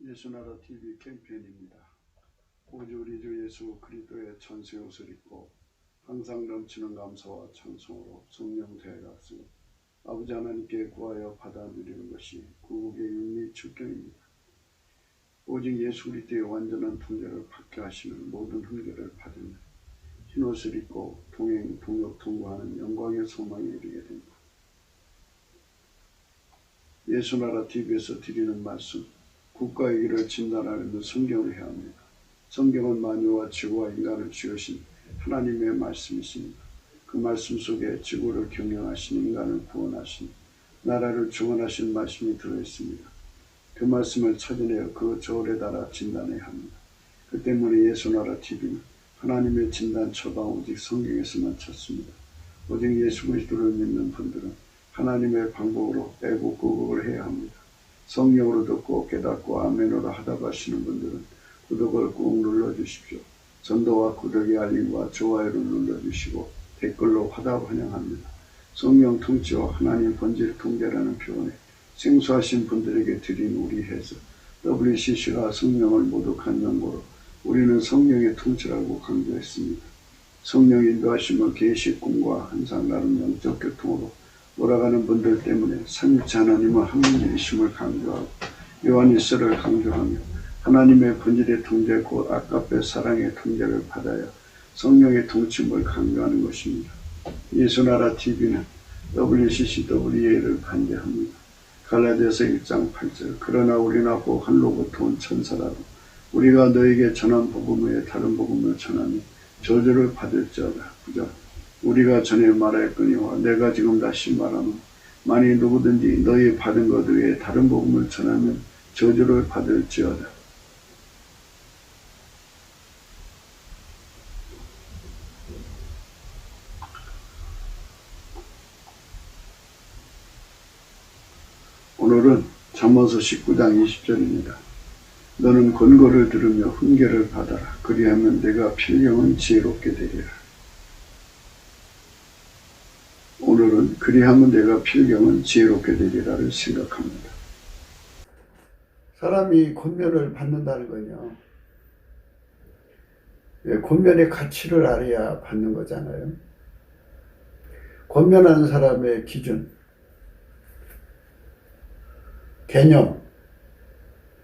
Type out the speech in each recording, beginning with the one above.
예수나라 TV 캠페인입니다. 오직 우리 주 예수 그리스도의 천세 옷을 입고 항상 넘치는 감사와 찬송으로 성령 대학습 아버지 하나님께 구하여 받아 누리는 것이 구국의 윤리 축경입니다. 오직 예수 그리스도의 완전한 통제를 받게 하시는 모든 훈계를 받으며 흰옷을 입고 동행, 동역, 동거하는 영광의 소망에 이르게 됩니다. 예수나라 TV에서 드리는 말씀, 국가의 길을 진단하는 성경을 해야 합니다. 성경은 만유와 지구와 인간을 지으신 하나님의 말씀이십니다. 그 말씀 속에 지구를 경영하신 인간을 구원하신 나라를 중원하신 말씀이 들어있습니다. 그 말씀을 찾아내어 그 저울에 달아 진단해야 합니다. 그 때문에 예수나라 TV는 하나님의 진단 처방 오직 성경에서만 찾습니다. 오직 예수 그리스도를 믿는 분들은 하나님의 방법으로 애국구국을 해야 합니다. 성령으로 듣고 깨닫고 아멘으로 하다가 하시는 분들은 구독을 꾹 눌러주십시오. 전도와 구독의 알림과 좋아요를 눌러주시고 댓글로 화답 환영합니다. 성령 통치와 하나님 본질 통제라는 표현에 생소하신 분들에게 드린 우리 해석 WCC가 성령을 모독한 연고로 우리는 성령의 통치라고 강조했습니다. 성령 인도하시면 계시 꿈과 항상 나름 영적 교통으로 몰아가는 분들 때문에 삼위일체 하나님은 한 분이심을 강조하고 요한일서를 강조하며 하나님의 본질의 통제 곧 아까페 사랑의 통제를 받아야 성령의 통치를 강조하는 것입니다. 예수나라 TV는 WCCWA를 반대합니다. 갈라디아서 1장 8절 그러나 우리나 꼭 한로부터 온 천사라도 우리가 너에게 전한 복음 외에 다른 복음을 전하니 저주를 받을지어다. 9절 우리가 전에 말하였거니와 내가 지금 다시 말하면 만일 누구든지 너희 받은 것 외에 다른 복음을 전하면 저주를 받을지어다. 오늘은 잠언서 19장 20절입니다. 너는 권고를 들으며 훈계를 받아라. 그리하면 내가 필경은 지혜롭게 되리라. 오늘은 그리하면 내가 필경은 지혜롭게 되리라를 생각합니다. 사람이 권면을 받는다는 건요. 권면의 가치를 알아야 받는 거잖아요. 권면하는 사람의 기준, 개념,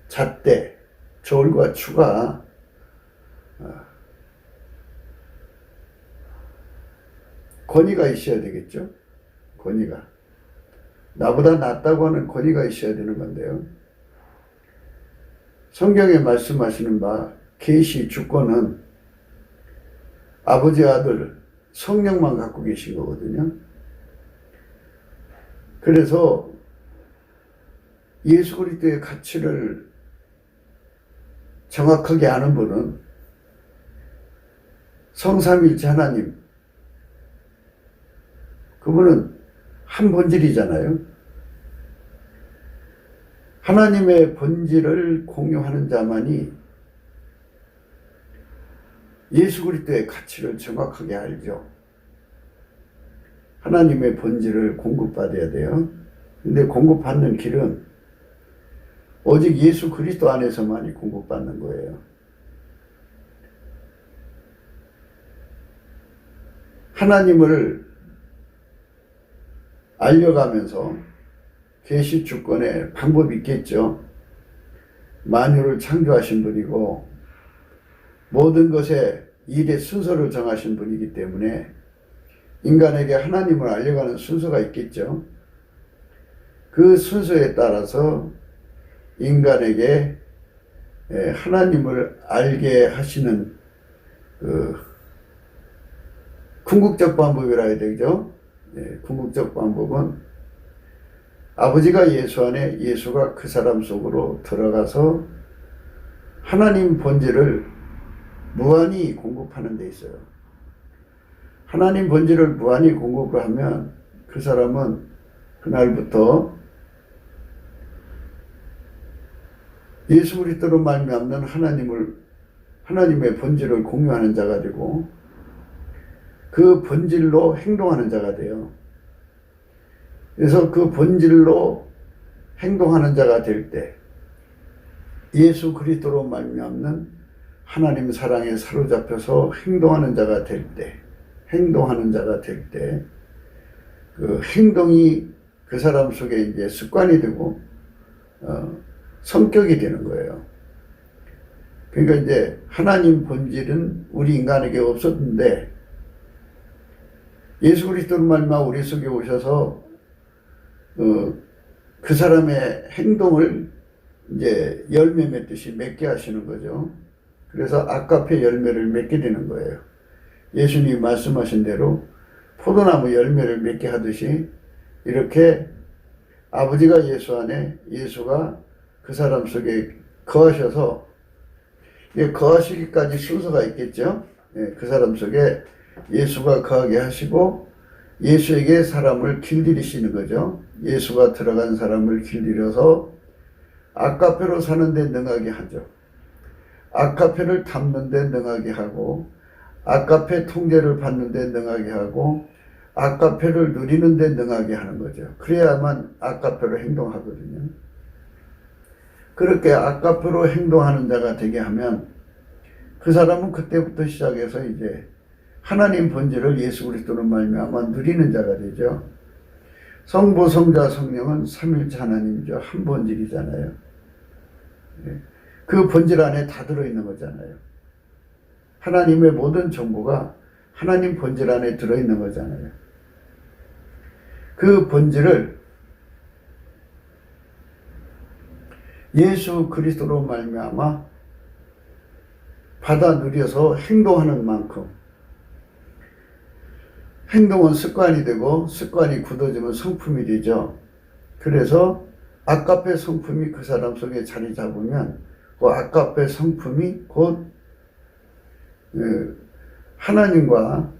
잣대, 절과 추가 권위가 있어야 되겠죠. 권위가. 나보다 낫다고 하는 권위가 있어야 되는 건데요. 성경에 말씀하시는 바 계시 주권은 아버지 아들 성령만 갖고 계신 거거든요. 그래서 예수 그리스도의 가치를 정확하게 아는 분은 성삼위일체 하나님, 그분은 한 본질이잖아요. 하나님의 본질을 공유하는 자만이 예수 그리스도의 가치를 정확하게 알죠. 하나님의 본질을 공급받아야 돼요. 근데 공급받는 길은 오직 예수 그리스도 안에서만이 공급받는 거예요. 하나님을 알려가면서 계시 주권에 방법이 있겠죠. 만유를 창조하신 분이고 모든 것의 일의 순서를 정하신 분이기 때문에 인간에게 하나님을 알려가는 순서가 있겠죠. 그 순서에 따라서 인간에게 하나님을 알게 하시는 궁극적 방법이라 해야 되죠. 궁극적 방법은 아버지가 예수 안에 예수가 그 사람 속으로 들어가서 하나님 본질을 무한히 공급하는 데 있어요. 하나님 본질을 무한히 공급을 하면 그 사람은 그날부터 예수 그리스도로 말미암는 하나님의 본질을 공유하는 자가 되고 그 본질로 행동하는 자가 돼요. 그래서 그 본질로 행동하는 자가 될 때 예수 그리스도로 말미암는 하나님 사랑에 사로잡혀서 행동하는 자가 될 때, 그 행동이 그 사람 속에 이제 습관이 되고 성격이 되는 거예요. 그러니까 이제 하나님 본질은 우리 인간에게 없었는데 예수 그리스도로 말미암아 우리 속에 오셔서 그 사람의 행동을 이제 열매 맺듯이 맺게 하시는 거죠. 그래서 아가페 열매를 맺게 되는 거예요. 예수님이 말씀하신 대로 포도나무 열매를 맺게 하듯이 이렇게 아버지가 예수 안에, 예수가 그 사람 속에 거하셔서, 거하시기까지 순서가 있겠죠. 그 사람 속에 예수가 거하게 하시고 예수에게 사람을 길들이시는 거죠. 예수가 들어간 사람을 길들여서 아가페로 사는 데 능하게 하죠. 아가페를 담는 데 능하게 하고 아가페 통제를 받는 데 능하게 하고 아가페를 누리는 데 능하게 하는 거죠. 그래야만 아가페로 행동하거든요. 그렇게 아가페로 행동하는 자가 되게 하면 그 사람은 그때부터 시작해서 이제 하나님 본질을 예수 그리스도로 말미암아 누리는 자가 되죠. 성부, 성자, 성령은 삼일체 하나님이죠. 한 본질이잖아요. 그 본질 안에 다 들어있는 거잖아요. 하나님의 모든 정보가 하나님 본질 안에 들어있는 거잖아요. 그 본질을 예수 그리스도로 말미암아 받아 누려서 행동하는 만큼, 행동은 습관이 되고 습관이 굳어지면 성품이 되죠. 그래서 아가페 성품이 그 사람 속에 자리 잡으면 그 아가페 성품이 곧 하나님과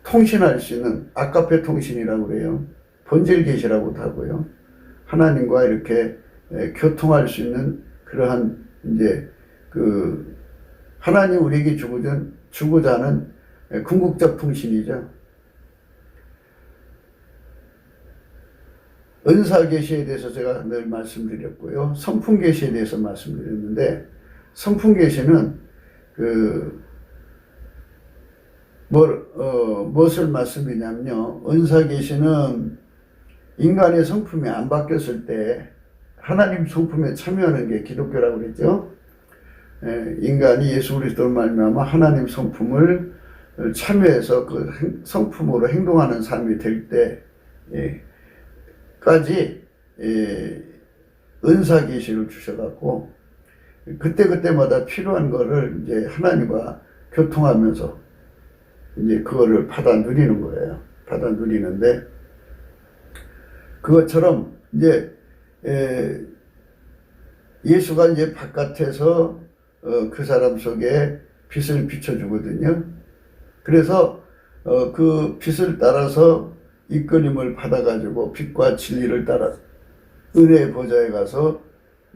통신할 수 있는 아가페 통신이라고 그래요. 본질 계시라고도 하고요. 하나님과 이렇게 교통할 수 있는 그러한 이제 그 하나님 우리에게 주고자 하는 궁극적 통신이죠. 은사 계시에 대해서 제가 늘 말씀드렸고요. 성품 계시에 대해서 말씀드렸는데 성품 계시는 무엇을 말씀드리냐면요. 은사 계시는 인간의 성품이 안 바뀌었을 때 하나님 성품에 참여하는 게 기독교라고 그랬죠. 인간이 예수 그리스도로 말미암아 하나님 성품을 참여해서 그 성품으로 행동하는 삶이 될 때까지 은사 계시를 주셔갖고 그때마다 필요한 거를 이제 하나님과 교통하면서 이제 그거를 받아 누리는 거예요. 받아 누리는데 그것처럼 이제 예수가 이제 바깥에서 그 사람 속에 빛을 비춰주거든요. 그래서 그 빛을 따라서 이끌림을 받아가지고 빛과 진리를 따라 은혜의 보좌에 가서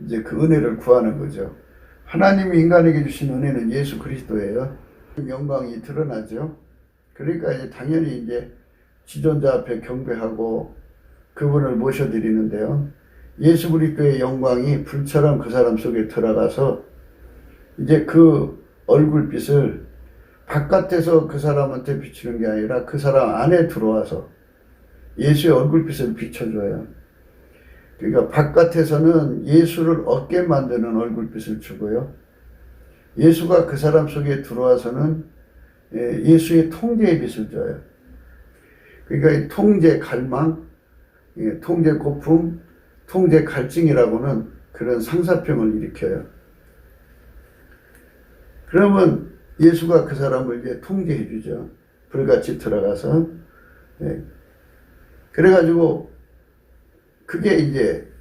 이제 그 은혜를 구하는 거죠. 하나님이 인간에게 주신 은혜는 예수 그리스도예요. 영광이 드러나죠. 그러니까 이제 당연히 이제 지존자 앞에 경배하고 그분을 모셔드리는데요. 예수 그리스도의 영광이 불처럼 그 사람 속에 들어가서 이제 그 얼굴빛을 바깥에서 그 사람한테 비추는 게 아니라 그 사람 안에 들어와서 예수의 얼굴빛을 비춰줘요. 그러니까 바깥에서는 예수를 얻게 만드는 얼굴빛을 주고요. 예수가 그 사람 속에 들어와서는 예수의 통제의 빛을 줘요. 그러니까 통제 갈망, 통제 고품, 통제 갈증이라고는 그런 상사병을 일으켜요. 그러면 예수가 그 사람을 이제 통제해 주죠. 불같이 들어가서. 그래가지고 그게 이제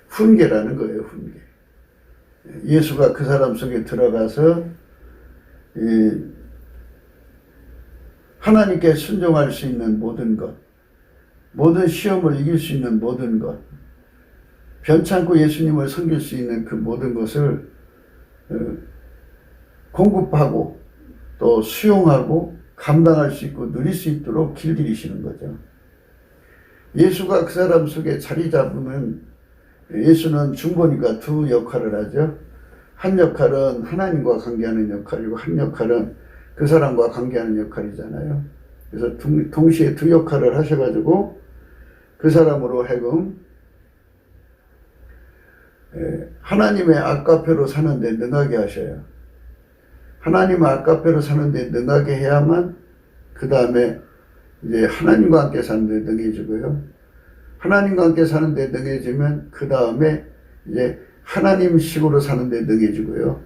훈계라는 거예요. 훈계. 예수가 그 사람 속에 들어가서 하나님께 순종할 수 있는 모든 것, 모든 시험을 이길 수 있는 모든 것, 변찮고 예수님을 섬길 수 있는 그 모든 것을 공급하고 또 수용하고 감당할 수 있고 누릴 수 있도록 길들이시는 거죠. 예수가 그 사람 속에 자리 잡으면 예수는 중보니까 두 역할을 하죠. 한 역할은 하나님과 관계하는 역할이고 한 역할은 그 사람과 관계하는 역할이잖아요. 그래서 동시에 두 역할을 하셔가지고 그 사람으로 하여금 하나님의 아까페로 사는데 능하게 하셔요. 하나님의 아까페로 사는데 능하게 해야만 그 다음에 이제 하나님과 함께 사는데 능해지고요. 하나님과 함께 사는데 능해지면 그 다음에 이제 하나님식으로 사는데 능해지고요.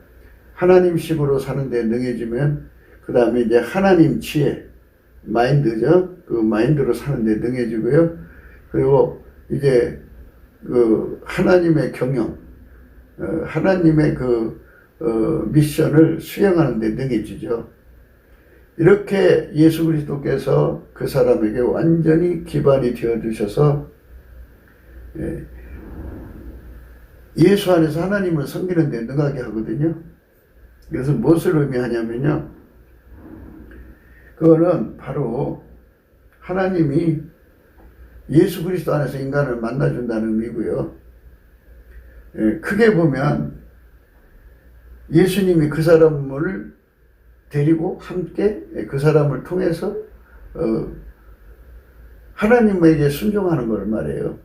하나님식으로 사는데 능해지면 그 다음에 이제 하나님 지혜, 마인드죠. 그 마인드로 사는데 능해지고요. 그리고 이제 그 하나님의 경영, 하나님의 그 미션을 수행하는 데 능해지죠. 이렇게 예수 그리스도께서 그 사람에게 완전히 기반이 되어 주셔서 예수 안에서 하나님을 섬기는 데 능하게 하거든요. 그래서 무엇을 의미하냐면요, 그거는 바로 하나님이 예수 그리스도 안에서 인간을 만나준다는 의미고요. 크게 보면 예수님이 그 사람을 데리고 함께 그 사람을 통해서 하나님에게 순종하는 걸 말해요.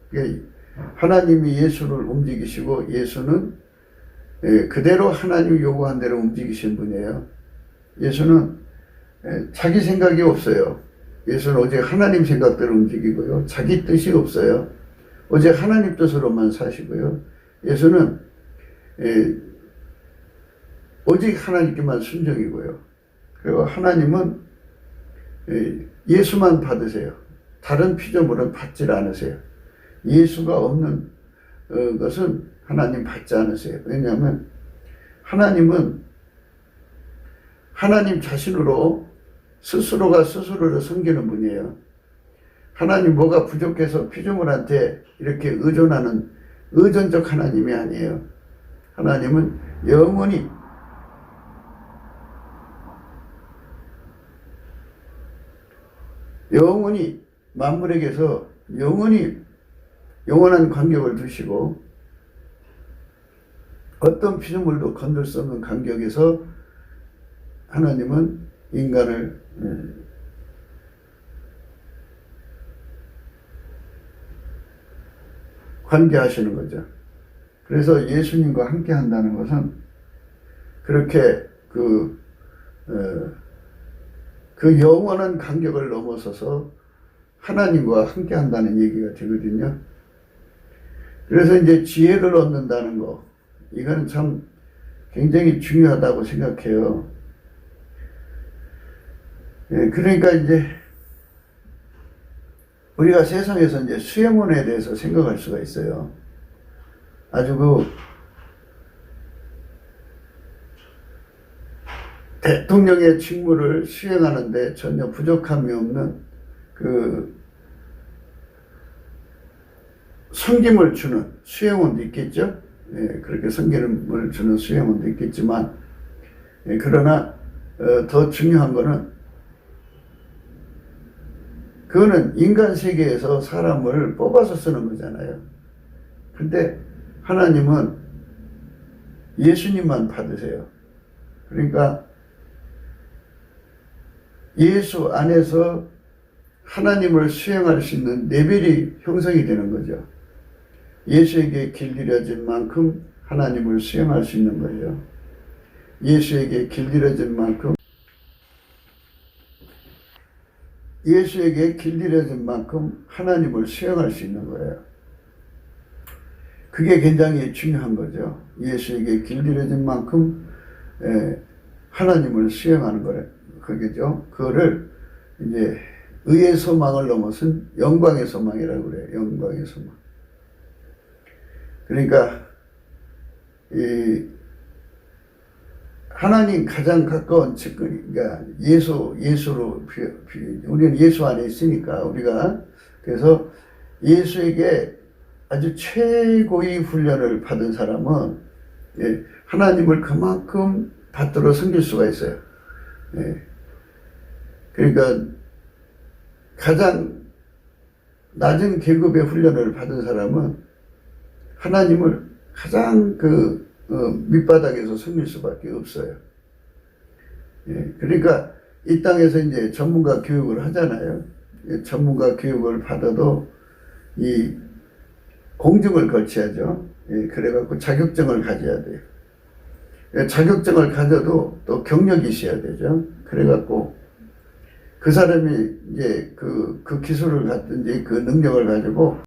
하나님이 예수를 움직이시고 예수는 그대로 하나님이 요구한 대로 움직이신 분이에요. 예수는 자기 생각이 없어요. 예수는 오직 하나님 생각대로 움직이고요. 자기 뜻이 없어요. 오직 하나님 뜻으로만 사시고요. 예수는 오직 하나님께만 순종이고요. 그리고 하나님은 예수만 받으세요. 다른 피조물은 받질 않으세요. 예수가 없는 것은 하나님 받지 않으세요. 왜냐하면 하나님은 하나님 자신으로 스스로가 스스로를 섬기는 분이에요. 하나님 뭐가 부족해서 피조물한테 이렇게 의존하는 의존적 하나님이 아니에요. 하나님은 영원히 만물에게서 영원한 간격을 두시고 어떤 피조물도 건들 수 없는 간격에서 하나님은 인간을 관계하시는 거죠. 그래서 예수님과 함께 한다는 것은 그렇게 그 영원한 간격을 넘어서서 하나님과 함께 한다는 얘기가 되거든요. 그래서 이제 지혜를 얻는다는 거, 이거는 참 굉장히 중요하다고 생각해요. 그러니까 이제 우리가 세상에서 이제 수행원에 대해서 생각할 수가 있어요. 아주 그 대통령의 직무를 수행하는데 전혀 부족함이 없는 그 섬김을 주는 수행원도 있겠죠. 그렇게 섬김을 주는 수행원도 있겠지만, 그러나 더 중요한 거는 그거는 인간 세계에서 사람을 뽑아서 쓰는 거잖아요. 근데 하나님은 예수님만 받으세요. 그러니까 예수 안에서 하나님을 수행할 수 있는 레벨이 형성이 되는 거죠. 예수에게 길들여진 만큼 하나님을 수행할 수 있는 거예요. 예수에게 길들여진 만큼 하나님을 수행할 수 있는 거예요. 그게 굉장히 중요한 거죠. 예수에게 길들여진 만큼 하나님을 수행하는 거예요. 그게죠. 그거를 이제 의의 소망을 넘어선 영광의 소망이라고 그래요. 영광의 소망. 그러니까 하나님 가장 가까운 측근, 그러니까 예수로 우리는 예수 안에 있으니까 우리가 그래서 예수에게 아주 최고의 훈련을 받은 사람은 하나님을 그만큼 받들어 섬길 수가 있어요. 그러니까 가장 낮은 계급의 훈련을 받은 사람은 하나님을 가장 밑바닥에서 섬길 수밖에 없어요. 예, 그러니까 이 땅에서 이제 전문가 교육을 하잖아요. 예, 전문가 교육을 받아도 이 공증을 거쳐야죠. 예, 그래갖고 자격증을 가져야 돼요. 예, 자격증을 가져도 또 경력이 있어야 되죠. 그래갖고 그 사람이 이제 그 기술을 갖든지 그 능력을 가지고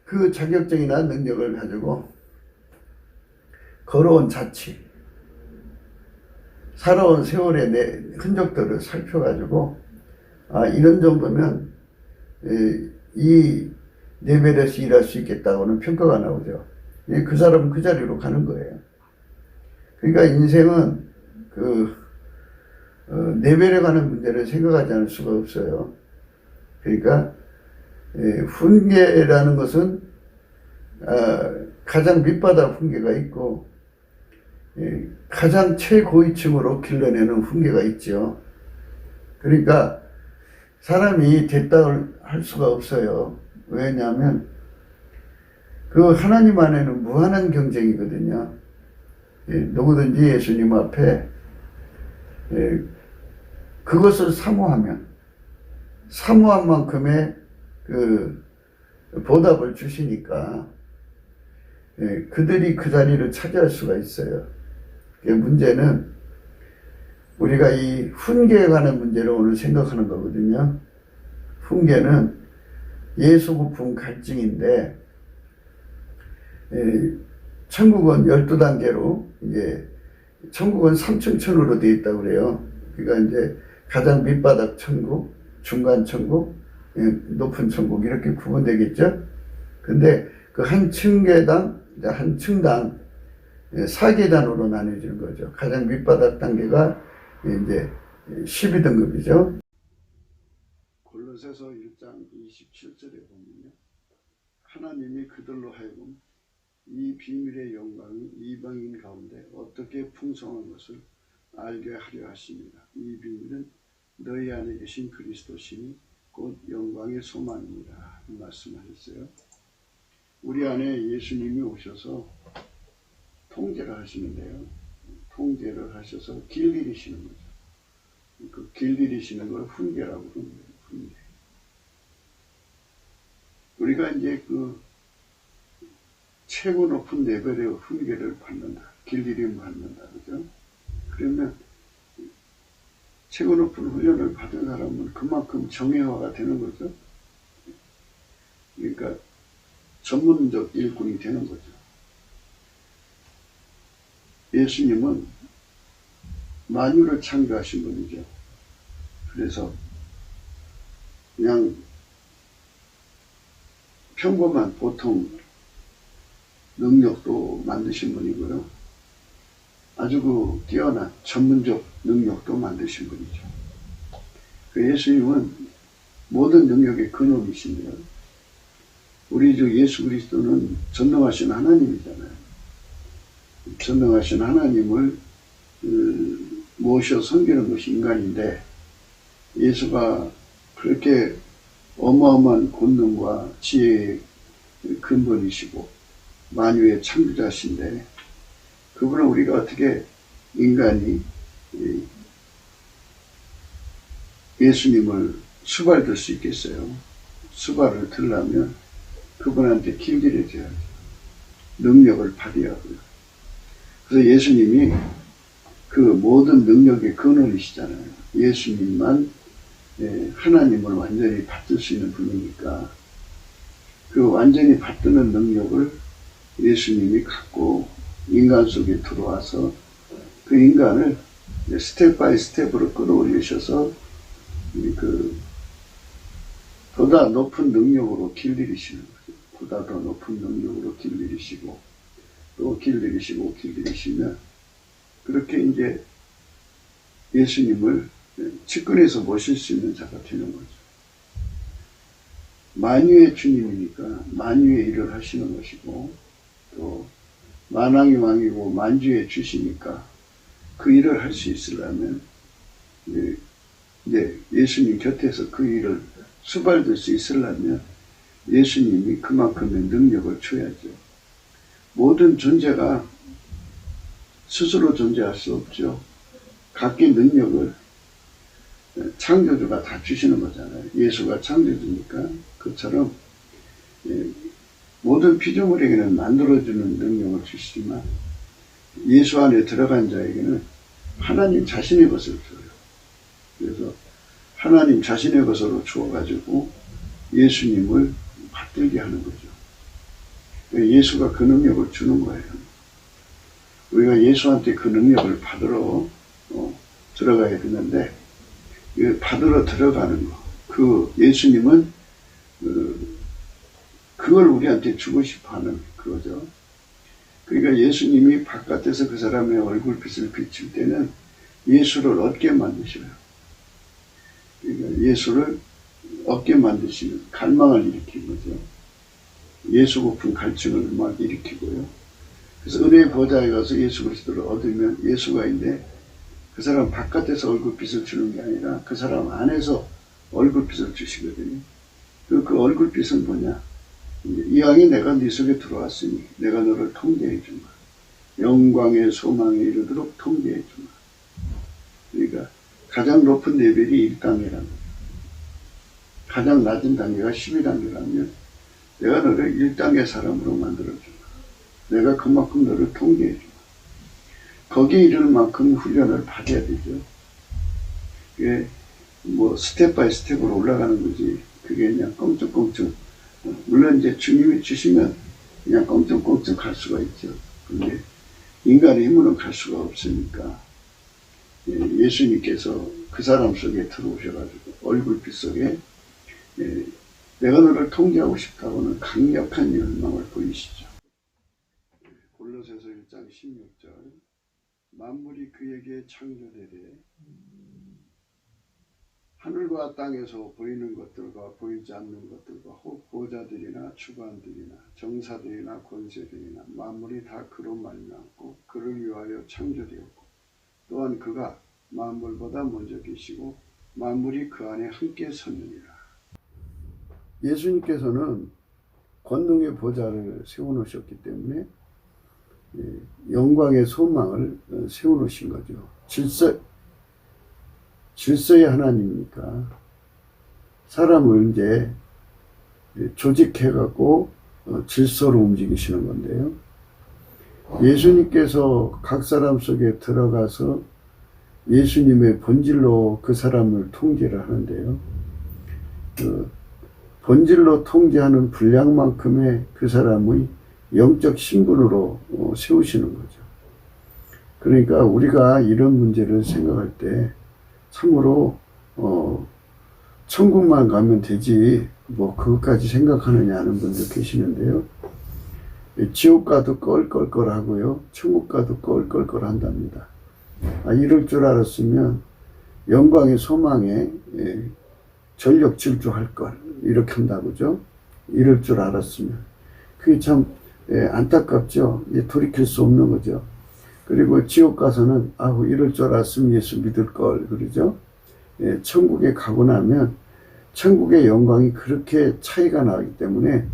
그 자격증이나 능력을 가지고 걸어온 자취, 살아온 세월의 내 흔적들을 살펴가지고 이런 정도면 이 레벨에서 일할 수 있겠다고는 평가가 나오죠. 그 사람은 그 자리로 가는 거예요. 그러니까 인생은 레벨에 가는 문제를 생각하지 않을 수가 없어요. 그러니까 훈계라는 것은 가장 밑바닥 훈계가 있고 가장 최고위층으로 길러내는 훈계가 있죠. 그러니까 사람이 됐다 할 수가 없어요. 왜냐하면 그 하나님 안에는 무한한 경쟁이거든요. 누구든지 예수님 앞에 그것을 사모하면 사모한 만큼의 보답을 주시니까 그들이 그 자리를 차지할 수가 있어요. 문제는 우리가 이 훈계에 관한 문제를 오늘 생각하는 거거든요. 훈계는 예수급품 갈증인데 천국은 12단계로 이제 천국은 3층천으로 되어 있다고 그래요. 그러니까 이제 가장 밑바닥 천국, 중간 천국, 높은 천국 이렇게 구분되겠죠. 근데 그 한 층계당, 한 층당 4계단으로 나뉘어지는 거죠. 가장 밑바닥 단계가 이제 12등급이죠. 골로새서 1장 27절에 보면요. 하나님이 그들로 하여금 이 비밀의 영광이 이방인 가운데 어떻게 풍성한 것을 알게 하려 하십니다. 이 비밀은 너희 안에 계신 그리스도시니 곧 영광의 소망입니다. 말씀하셨어요. 우리 안에 예수님이 오셔서 통제를 하시는데요. 통제를 하셔서 길들이시는 거죠. 그 길들이시는 걸 훈계라고 부르는 거예요. 훈계. 우리가 이제 그 최고 높은 레벨의 훈계를 받는다. 길들임을 받는다. 그죠? 그러면 최고 높은 훈련을 받은 사람은 그만큼 정예화가 되는 거죠. 그러니까 전문적 일꾼이 되는 거죠. 예수님은 만유를 창조하신 분이죠. 그래서 그냥 평범한 보통 능력도 만드신 분이고요. 아주 뛰어난 전문적 능력도 만드신 분이죠. 그 예수님은 모든 능력의 근원이신데요. 우리 주 예수 그리스도는 전능하신 하나님이잖아요. 전능하신 하나님을 모셔 섬기는 것이 인간인데 예수가 그렇게 어마어마한 권능과 지혜의 근본이시고 만유의 창조자신데 그분은 우리가 어떻게 인간이 예수님을 수발들 수 있겠어요? 수발을 들려면 그분한테 길들여져야죠. 능력을 발휘하고요. 그래서 예수님이 그 모든 능력의 근원이시잖아요. 예수님만 하나님을 완전히 받들 수 있는 분이니까 그 완전히 받드는 능력을 예수님이 갖고 인간 속에 들어와서 그 인간을 스텝 바이 스텝으로 끌어올리셔서 보다 높은 능력으로 길들이시는 거죠. 보다 더 높은 능력으로 길들이시고 또 길들이시고 길들이시면 그렇게 이제 예수님을 측근에서 모실 수 있는 자가 되는 거죠. 만유의 주님이니까 만유의 일을 하시는 것이고 또 만왕의 왕이고 만주의 주시니까 그 일을 할 수 있으려면 이제 예수님 곁에서 그 일을 수발될 수 있으려면 예수님이 그만큼의 능력을 줘야죠. 모든 존재가 스스로 존재할 수 없죠. 각기 능력을 창조주가 다 주시는 거잖아요. 예수가 창조주니까. 그처럼 모든 피조물에게는 만들어주는 능력을 주시지만 예수 안에 들어간 자에게는 하나님 자신의 것을 줘요. 그래서 하나님 자신의 것으로 주어가지고 예수님을 받들게 하는 거죠. 예수가 그 능력을 주는 거예요. 우리가 예수한테 그 능력을 받으러 들어가야 되는데, 받으러 들어가는 거, 그 예수님은 그걸 우리한테 주고 싶어 하는 그거죠. 그러니까 예수님이 바깥에서 그 사람의 얼굴빛을 비칠 때는 예수를 얻게 만드셔요. 그러니까 예수를 얻게 만드시는 갈망을 일으킨 거죠. 예수 고픈 갈증을 막 일으키고요. 그래서 은혜의 보좌에 가서 예수 그리스도를 얻으면 예수가 있는데 그 사람 바깥에서 얼굴빛을 주는 게 아니라 그 사람 안에서 얼굴빛을 주시거든요. 그 얼굴빛은 뭐냐? 이왕이 내가 네 속에 들어왔으니 내가 너를 통제해 주마. 영광의 소망에 이르도록 통제해 주마. 그러니까 가장 높은 레벨이 1단계라는 가장 낮은 단계가 12단계라면 내가 너를 1단계 사람으로 만들어주마. 내가 그만큼 너를 통제해 주마. 거기에 이를 만큼 훈련을 받아야 되죠. 그게 뭐 스텝 바이 스텝으로 올라가는 거지. 그게 그냥 껑충껑충. 물론 이제 주님이 주시면 그냥 껑충껑충 갈 수가 있죠. 근데 인간의 힘으로는 갈 수가 없으니까 예수님께서 그 사람 속에 들어오셔가지고 얼굴빛 속에 내가 너를 통제하고 싶다고는 강력한 열망을 보이시죠. 골로새서 1장 16절 만물이 그에게 창조되되 하늘과 땅에서 보이는 것들과 보이지 않는 것들과 혹 보좌들이나 주관들이나 정사들이나 권세들이나 만물이 다 그로 말미암고 그를 위하여 창조되었고 또한 그가 만물보다 먼저 계시고 만물이 그 안에 함께 섰느니라. 예수님께서는 권능의 보좌를 세워놓으셨기 때문에 영광의 소망을 세워놓으신 거죠. 질서의 하나님이니까 사람을 이제 조직해갖고 질서로 움직이시는 건데요. 예수님께서 각 사람 속에 들어가서 예수님의 본질로 그 사람을 통제를 하는데요. 본질로 통제하는 분량만큼의 그 사람의 영적 신분으로 세우시는 거죠. 그러니까 우리가 이런 문제를 생각할 때 참으로 천국만 가면 되지 뭐 그것까지 생각하느냐 하는 분들 계시는데요. 지옥 가도 껄껄껄하고요. 천국 가도 껄껄껄 한답니다. 이럴 줄 알았으면 영광의 소망에 전력 질주할 걸 이렇게 한다고죠. 이럴 줄 알았으면 그게 참 안타깝죠. 돌이킬 수 없는 거죠. 그리고 지옥 가서는 이럴 줄 알았으면 예수 믿을 걸 그러죠. 천국에 가고 나면 천국의 영광이 그렇게 차이가 나기 때문에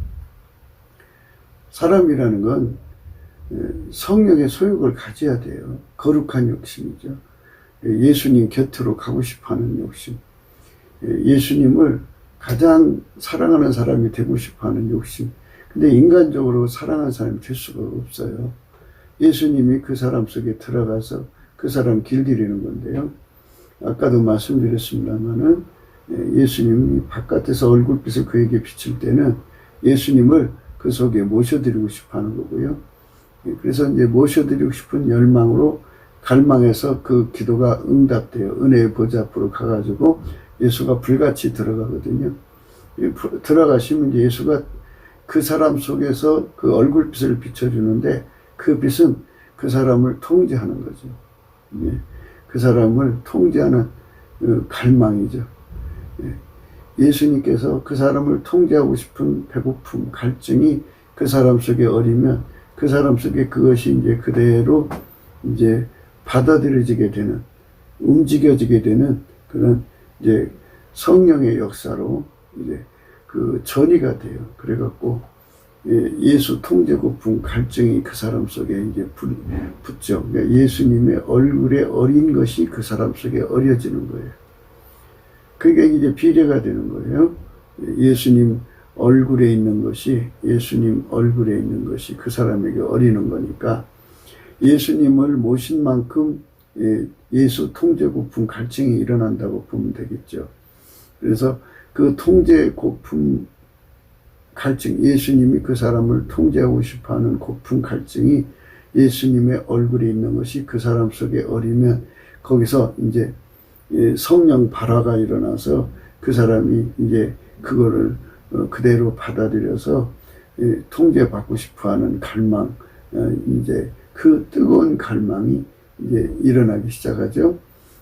사람이라는 건 성령의 소욕을 가져야 돼요. 거룩한 욕심이죠. 예수님 곁으로 가고 싶어하는 욕심, 예수님을 가장 사랑하는 사람이 되고 싶어하는 욕심. 근데 인간적으로 사랑하는 사람이 될 수가 없어요. 예수님이 그 사람 속에 들어가서 그 사람 길들이는 건데요. 아까도 말씀드렸습니다마는 예수님이 바깥에서 얼굴빛을 그에게 비칠 때는 예수님을 그 속에 모셔드리고 싶어 하는 거고요. 그래서 이제 모셔드리고 싶은 열망으로 갈망해서 그 기도가 응답돼요. 은혜의 보좌 앞으로 가가지고 예수가 불같이 들어가거든요. 들어가시면 이제 예수가 그 사람 속에서 그 얼굴빛을 비춰주는데 그 빛은 그 사람을 통제하는 거죠. 그 사람을 통제하는 갈망이죠. 예수님께서 그 사람을 통제하고 싶은 배고픔, 갈증이 그 사람 속에 어리면 그 사람 속에 그것이 이제 그대로 이제 받아들여지게 되는, 움직여지게 되는 그런 이제 성령의 역사로 이제 그 전이가 돼요. 그래갖고 예수 통제고품 갈증이 그 사람 속에 이제 붙죠. 그러니까 예수님의 얼굴에 어린 것이 그 사람 속에 어려지는 거예요. 그게 이제 비례가 되는 거예요. 예수님 얼굴에 있는 것이 그 사람에게 어리는 거니까 예수님을 모신 만큼 예수 통제고품 갈증이 일어난다고 보면 되겠죠. 그래서 그 통제고품 갈증, 예수님이 그 사람을 통제하고 싶어하는 고품 갈증이 예수님의 얼굴에 있는 것이 그 사람 속에 어리면 거기서 이제 성령 발화가 일어나서 그 사람이 이제 그거를 그대로 받아들여서 통제받고 싶어하는 갈망, 이제 그 뜨거운 갈망이 이제 일어나기 시작하죠.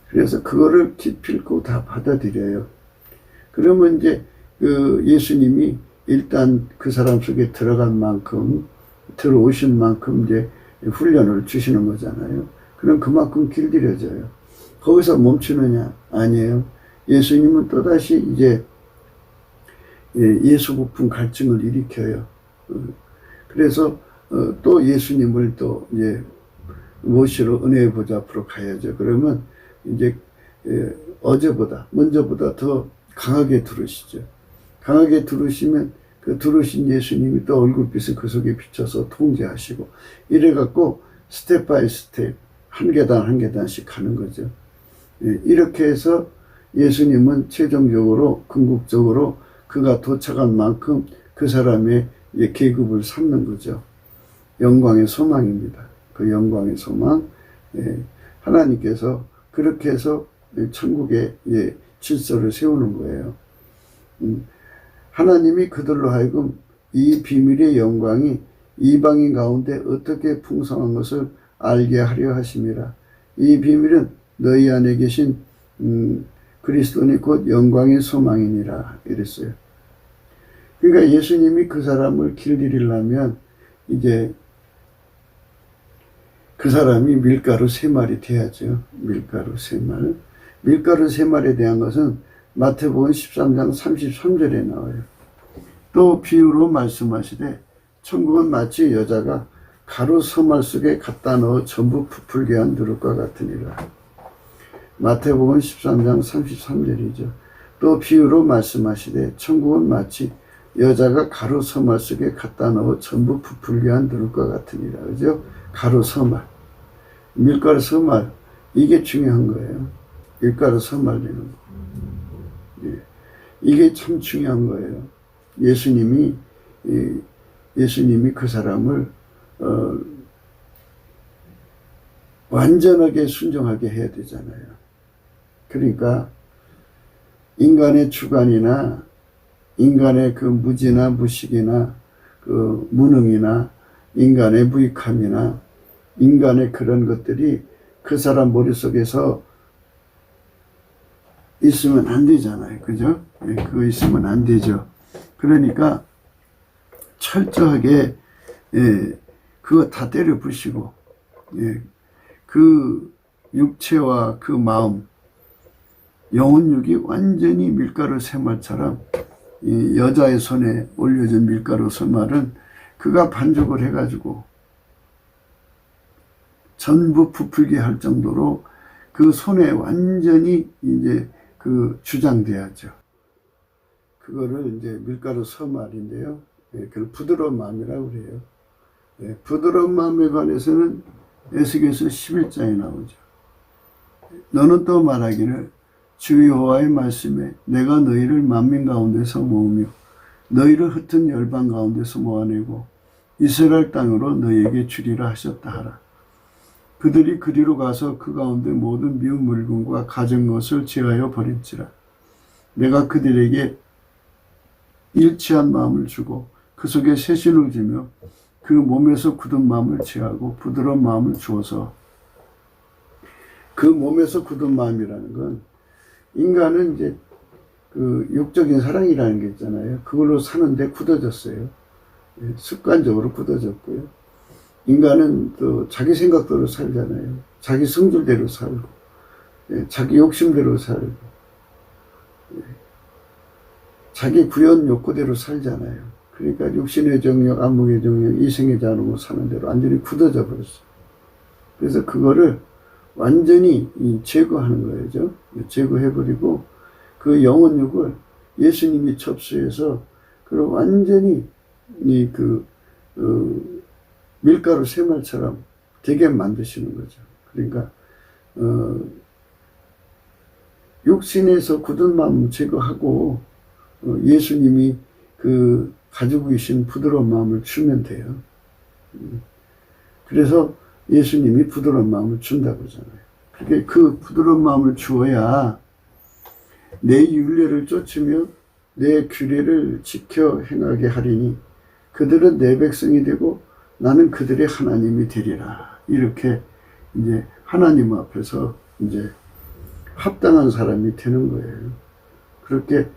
그래서 그거를 기필코 다 받아들여요. 그러면 이제 그 예수님이 일단 그 사람 속에 들어간 만큼, 들어오신 만큼 이제 훈련을 주시는 거잖아요. 그럼 그만큼 길들여져요. 거기서 멈추느냐? 아니에요. 예수님은 또다시 이제 예수 고품 갈증을 일으켜요. 그래서 또 예수님을 또 이제 모시러 은혜의 보좌 앞으로 가야죠. 그러면 이제 먼저보다 더 강하게 들으시죠. 강하게 들으시면 그 들으신 예수님이 또 얼굴빛을 그 속에 비춰서 통제하시고 이래갖고 스텝 바이 스텝 한 계단 한 계단씩 가는 거죠. 이렇게 해서 예수님은 최종적으로 궁극적으로 그가 도착한 만큼 그 사람의 계급을 삼는 거죠. 영광의 소망입니다. 그 영광의 소망, 하나님께서 그렇게 해서 천국의 질서를 세우는 거예요. 하나님이 그들로 하여금 이 비밀의 영광이 이방인 가운데 어떻게 풍성한 것을 알게 하려 하심이라. 이 비밀은 너희 안에 계신 그리스도니 곧 영광의 소망이니라 이랬어요. 그러니까 예수님이 그 사람을 길들이려면 이제 그 사람이 밀가루 3마리 돼야죠. 밀가루 3말. 밀가루 3말에 대한 것은 마태복음 13장 33절에 나와요. 또 비유로 말씀하시되 천국은 마치 여자가 가루 서말 속에 갖다 넣어 전부 부풀게 한 누룩과 같으니라. 마태복음 13장 33절이죠. 또 비유로 말씀하시되 천국은 마치 여자가 가루 서말 속에 갖다 넣어 전부 부풀게 한 누룩과 같으니라. 그죠? 가루 서말. 밀가루 서말. 이게 중요한 거예요. 밀가루 서말 되는 거. 이게 참 중요한 거예요. 예수님이 그 사람을 완전하게 순종하게 해야 되잖아요. 그러니까 인간의 주관이나 인간의 그 무지나 무식이나 그 무능이나 인간의 무익함이나 인간의 그런 것들이 그 사람 머릿속에서 있으면 안 되잖아요. 그죠? 그거 있으면 안 되죠. 그러니까 철저하게 그거 다 때려 부시고 그 육체와 그 마음 영혼육이 완전히 밀가루 새말처럼 여자의 손에 올려진 밀가루 새말은 그가 반죽을 해가지고 전부 부풀게 할 정도로 그 손에 완전히 이제 그 주장돼야죠. 그거를 이제 밀가루 서말인데요. 그걸 부드러운 마음이라고 그래요. 부드러운 마음에 관해서는 에스겔서 11장에 나오죠. 너는 또 말하기를 주 여호와의 말씀에 내가 너희를 만민 가운데서 모으며 너희를 흩은 열방 가운데서 모아내고 이스라엘 땅으로 너희에게 주리라 하셨다 하라. 그들이 그리로 가서 그 가운데 모든 미운 물건과 가진 것을 제하여 버릴지라. 내가 그들에게 일치한 마음을 주고 그 속에 새신을 주며 그 몸에서 굳은 마음을 제하고 부드러운 마음을 주어서 그 몸에서 굳은 마음이라는 건 인간은 이제 그 육적인 사랑이라는 게 있잖아요. 그걸로 사는데 굳어졌어요. 습관적으로 굳어졌고요. 인간은 또 자기 생각대로 살잖아요. 자기 성질대로 살고, 자기 욕심대로 살고. 자기 구현 욕구대로 살잖아요. 그러니까 육신의 정욕, 안목의 정욕, 이생의 자로 사는 대로 완전히 굳어져 버렸어요. 그래서 그거를 완전히 제거하는 거죠. 제거해버리고 그 영혼육을 예수님이 접수해서 그걸 완전히 밀가루 새말처럼 되게 만드시는 거죠. 그러니까 육신에서 굳은 마음 제거하고 예수님이 그 가지고 계신 부드러운 마음을 주면 돼요. 그래서 예수님이 부드러운 마음을 준다고 그러잖아요. 그렇게 그 부드러운 마음을 주어야 내 율례를 쫓으며 내 규례를 지켜 행하게 하리니 그들은 내 백성이 되고 나는 그들의 하나님이 되리라. 이렇게 이제 하나님 앞에서 이제 합당한 사람이 되는 거예요. 그렇게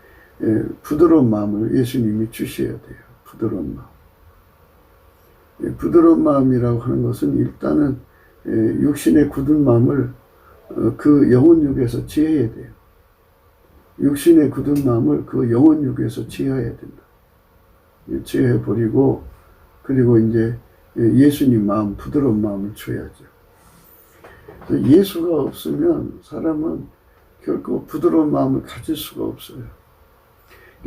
부드러운 마음을 예수님이 주셔야 돼요. 부드러운 마음. 부드러운 마음이라고 하는 것은 일단은 육신의 굳은 마음을 그 영혼육에서 제해야 돼요. 육신의 굳은 마음을 그 영혼육에서 제해야 된다. 제해버리고 그리고 이제 예수님 마음, 부드러운 마음을 줘야죠. 예수가 없으면 사람은 결코 부드러운 마음을 가질 수가 없어요.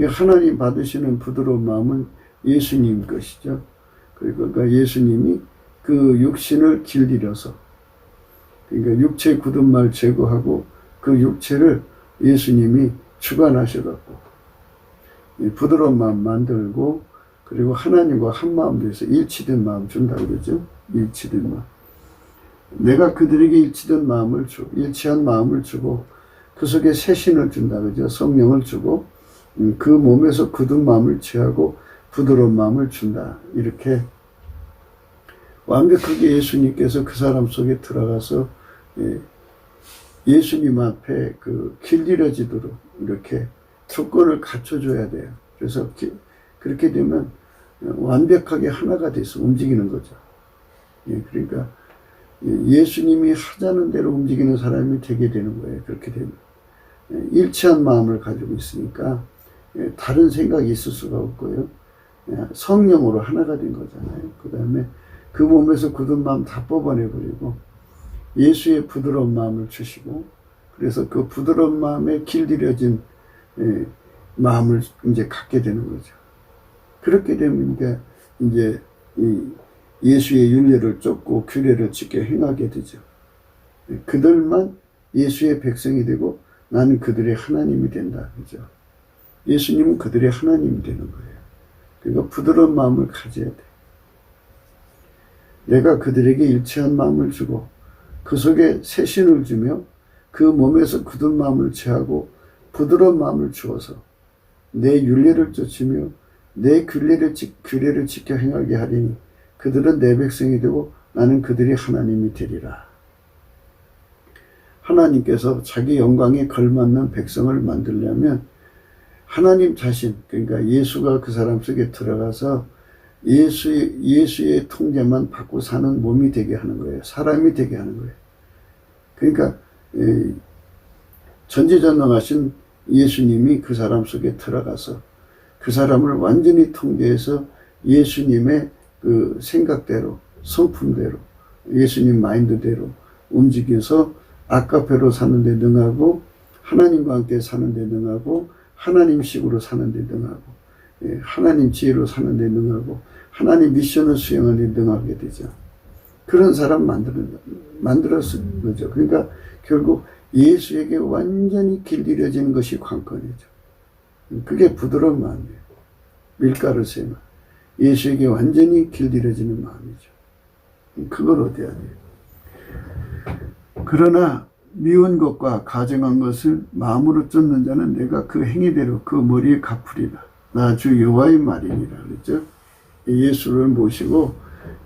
하나님 받으시는 부드러운 마음은 예수님 것이죠. 그러니까 예수님이 그 육신을 길들여서 그러니까 육체의 굳은 말 제거하고 그 육체를 예수님이 주관하셔갖고 부드러운 마음 만들고 그리고 하나님과 한 마음 돼서 일치된 마음 준다고 그러죠. 일치된 마음. 내가 그들에게 일치된 마음을 일치한 마음을 주고 그 속에 새 신을 준다 그죠. 성령을 주고 그 몸에서 굳은 마음을 취하고 부드러운 마음을 준다. 이렇게 완벽하게 예수님께서 그 사람 속에 들어가서 예수님 앞에 길들여지도록 이렇게 조건을 갖춰줘야 돼요. 그래서 그렇게 되면 완벽하게 하나가 돼서 움직이는 거죠. 그러니까 예수님이 하자는 대로 움직이는 사람이 되게 되는 거예요. 그렇게 되면 일치한 마음을 가지고 있으니까 다른 생각이 있을 수가 없고요. 성령으로 하나가 된 거잖아요. 그 다음에 그 몸에서 굳은 마음 다 뽑아내버리고 예수의 부드러운 마음을 주시고 그래서 그 부드러운 마음에 길들여진 마음을 이제 갖게 되는 거죠. 그렇게 되면 이제 예수의 율례를 쫓고 규례를 지켜 행하게 되죠. 그들만 예수의 백성이 되고 나는 그들의 하나님이 된다. 그죠? 예수님은 그들의 하나님이 되는 거예요. 그러니까 부드러운 마음을 가져야 돼. 내가 그들에게 일치한 마음을 주고 그 속에 새 신을 주며 그 몸에서 굳은 마음을 취하고 부드러운 마음을 주어서 내 율례를 쫓으며 내 규례를 지켜 행하게 하리니 그들은 내 백성이 되고 나는 그들이 하나님이 되리라. 하나님께서 자기 영광에 걸맞는 백성을 만들려면 하나님 자신, 그러니까 예수가 그 사람 속에 들어가서 예수의 통제만 받고 사는 몸이 되게 하는 거예요. 사람이 되게 하는 거예요. 그러니까 전지전능하신 예수님이 그 사람 속에 들어가서 그 사람을 완전히 통제해서 예수님의 그 생각대로, 성품대로, 예수님 마인드대로 움직여서 아까페로 사는 데 능하고 하나님과 함께 사는 데 능하고 하나님식으로 사는 데 능하고 하나님 지혜로 사는 데 능하고 하나님 미션을 수행하는 데 능하게 되죠. 그런 사람 만들었은 거죠. 그러니까 결국 예수에게 완전히 길들여지는 것이 관건이죠. 그게 부드러운 마음이에요. 밀가루 쇠만. 예수에게 완전히 길들여지는 마음이죠. 그걸 얻어야 돼요. 그러나 미운 것과 가증한 것을 마음으로 쫓는 자는 내가 그 행위대로 그 머리에 갚으리라. 나 주 여호와의 말이니라 그랬죠. 예수를 모시고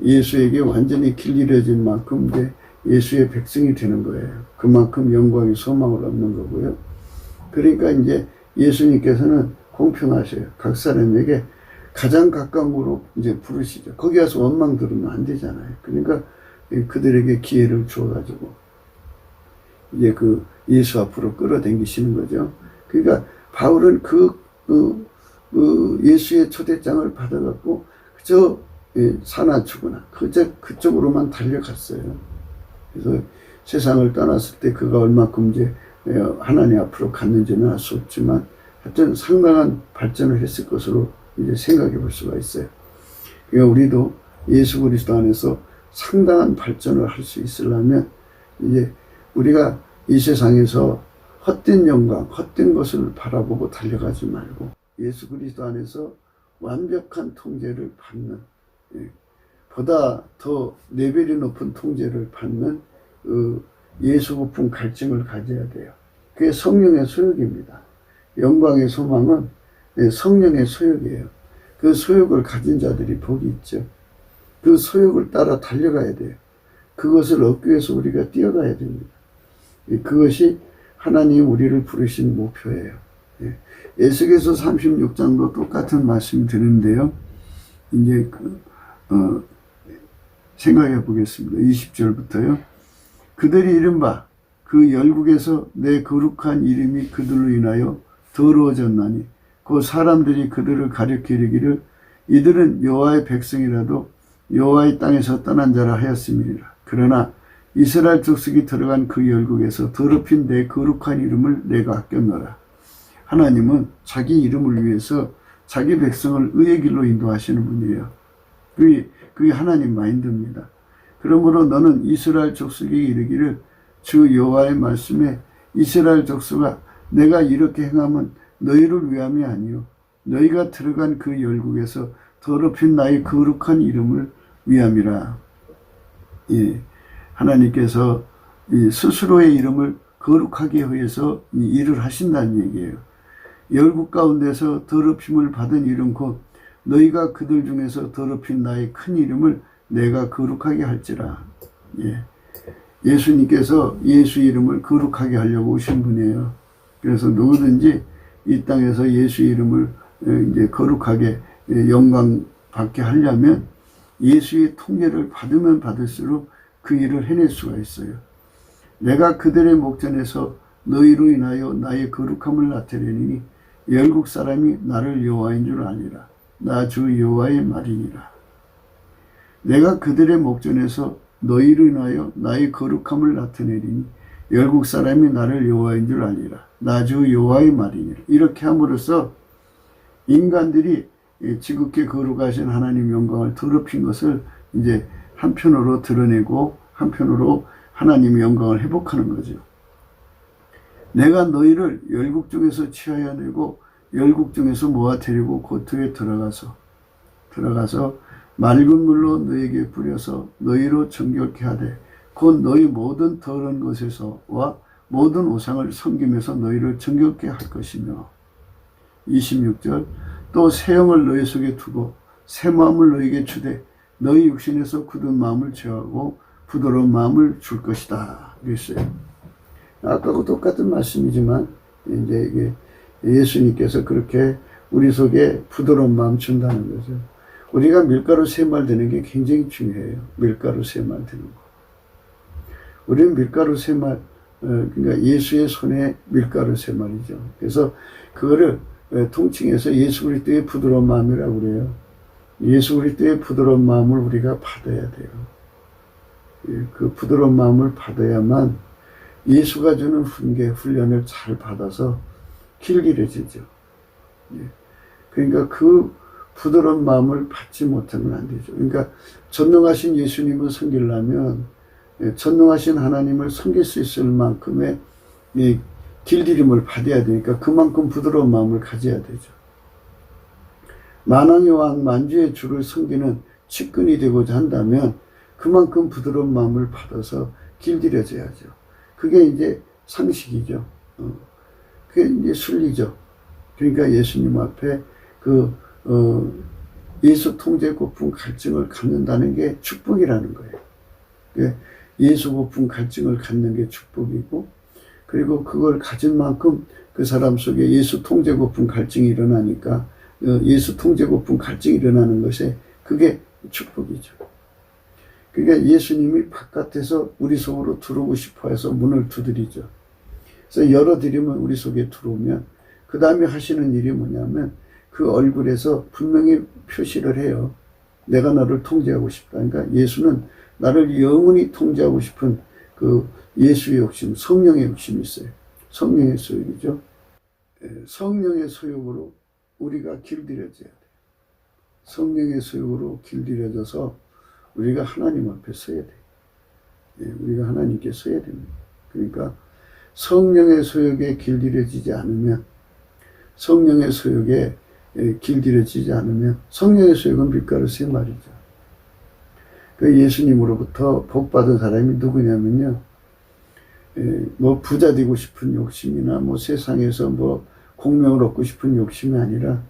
예수에게 완전히 길들여진 만큼 이제 예수의 백성이 되는 거예요. 그만큼 영광의 소망을 얻는 거고요. 그러니까 이제 예수님께서는 공평하셔요. 각 사람에게 가장 가까운 곳으로 이제 부르시죠. 거기 가서 원망 들으면 안 되잖아요. 그러니까 그들에게 기회를 주어가지고 이제 그 예수 앞으로 끌어당기시는 거죠. 그러니까 바울은 그 그 예수의 초대장을 받아갖고 그저 사나 죽으나 그저 그쪽으로만 달려갔어요. 그래서 세상을 떠났을 때 그가 얼마큼 이제 하나님 앞으로 갔는지는 알 수 없지만 하여튼 상당한 발전을 했을 것으로 이제 생각해 볼 수가 있어요. 그러니까 우리도 예수 그리스도 안에서 상당한 발전을 할 수 있으려면 이제 우리가 이 세상에서 헛된 영광, 헛된 것을 바라보고 달려가지 말고 예수 그리스도 안에서 완벽한 통제를 받는, 보다 더 레벨이 높은 통제를 받는 예수 고품 갈증을 가져야 돼요. 그게 성령의 소욕입니다. 영광의 소망은 성령의 소욕이에요. 그 소욕을 가진 자들이 복이 있죠. 그 소욕을 따라 달려가야 돼요. 그것을 얻기 위해서 우리가 뛰어가야 됩니다. 그것이 하나님 우리를 부르신 목표예요. 에스겔서 36장도 똑같은 말씀 드는데요. 이제 생각해 보겠습니다. 20절부터요. 그들이 이른바 그 열국에서 내 거룩한 이름이 그들로 인하여 더러워졌나니 그 사람들이 그들을 가리켜 이르기를 이들은 여호와의 백성이라도 여호와의 땅에서 떠난 자라 하였음이니라. 그러나 이스라엘 족속이 들어간 그 열국에서 더럽힌 내 거룩한 이름을 내가 아꼈노라. 하나님은 자기 이름을 위해서 자기 백성을 의의 길로 인도하시는 분이에요. 그게 하나님 마인드입니다. 그러므로 너는 이스라엘 족속에게 이르기를 주 여호와의 말씀에 이스라엘 족속아 내가 이렇게 행함은 너희를 위함이 아니요 너희가 들어간 그 열국에서 더럽힌 나의 거룩한 이름을 위함이라. 하나님께서 스스로의 이름을 거룩하게 위해서 이 일을 하신다는 얘기예요. 열국 가운데서 더럽힘을 받은 이름 곧 너희가 그들 중에서 더럽힌 나의 큰 이름을 내가 거룩하게 할지라. 예수님께서 예수 이름을 거룩하게 하려고 오신 분이에요. 그래서 누구든지 이 땅에서 예수 이름을 이제 거룩하게 영광 받게 하려면 예수의 통제를 받으면 받을수록 그 일을 해낼 수가 있어요. 내가 그들의 목전에서 너희로 인하여 나의 거룩함을 나타내니 열국 사람이 나를 여호와인 줄 아니라. 나 주 여호와의 말이니라. 내가 그들의 목전에서 너희로 인하여 나의 거룩함을 나타내니 열국 사람이 나를 여호와인 줄 아니라. 나 주 여호와의 말이니라. 이렇게 함으로써 인간들이 지극히 거룩하신 하나님 영광을 더럽힌 것을 이제 한편으로 드러내고 한편으로 하나님의 영광을 회복하는 거죠. 내가 너희를 열국 중에서 취하여 내고 열국 중에서 모아 데리고 고토에 들어가서 맑은 물로 너희에게 뿌려서 너희로 정결케 하되 곧 너희 모든 더러운 것에서와 모든 우상을 섬기면서 너희를 정결케 할 것이며 26절 또 새 영을 너희 속에 두고 새 마음을 너희에게 주되 너희 육신에서 굳은 마음을 제하고 부드러운 마음을 줄 것이다. 그랬어요. 아까하고 똑같은 말씀이지만 이제 이게 예수님께서 그렇게 우리 속에 부드러운 마음 준다는 거죠. 우리가 밀가루 세말 되는 게 굉장히 중요해요. 밀가루 세말 되는 거. 우리는 밀가루 세말, 그러니까 예수의 손에 밀가루 세말이죠. 그래서 그거를 통칭해서 예수 그리스도의 부드러운 마음이라고 그래요. 예수 그리스도의 부드러운 마음을 우리가 받아야 돼요. 그 부드러운 마음을 받아야만 예수가 주는 훈련을 잘 받아서 길들여지죠. 그러니까 그 부드러운 마음을 받지 못하면 안 되죠. 그러니까 전능하신 예수님을 섬기려면 전능하신 하나님을 섬길 수 있을 만큼의 길들임을 받아야 되니까 그만큼 부드러운 마음을 가져야 되죠. 만왕의 왕 만주의 주를 섬기는 측근이 되고자 한다면 그만큼 부드러운 마음을 받아서 길들여져야죠. 그게 이제 상식이죠. 그게 이제 순리죠. 그러니까 예수님 앞에 예수 통제 고품 갈증을 갖는다는 게 축복이라는 거예요. 예수 고품 갈증을 갖는 게 축복이고, 그리고 그걸 가진 만큼 그 사람 속에 예수 통제 고품 갈증이 일어나니까 예수 통제 고품 갈증이 일어나는 것에 그게 축복이죠. 그러니까 예수님이 바깥에서 우리 속으로 들어오고 싶어 해서 문을 두드리죠. 그래서 열어드리면 우리 속에 들어오면 그 다음에 하시는 일이 뭐냐면 그 얼굴에서 분명히 표시를 해요. 내가 너를 통제하고 싶다. 그러니까 예수는 나를 영원히 통제하고 싶은 그 예수의 욕심, 성령의 욕심이 있어요. 성령의 소욕이죠. 성령의 소욕으로 우리가 길들여져야 돼요. 성령의 소욕으로 길들여져서 우리가 하나님 앞에 서야 돼요. 우리가 하나님께 서야 됩니다. 그러니까 성령의 소욕에 길들여지지 않으면, 성령의 소욕에 길들여지지 않으면, 성령의 소욕은 밀가루 세 마리죠. 그 예수님으로부터 복받은 사람이 누구냐면요, 뭐 부자 되고 싶은 욕심이나 뭐 세상에서 뭐 공명을 얻고 싶은 욕심이 아니라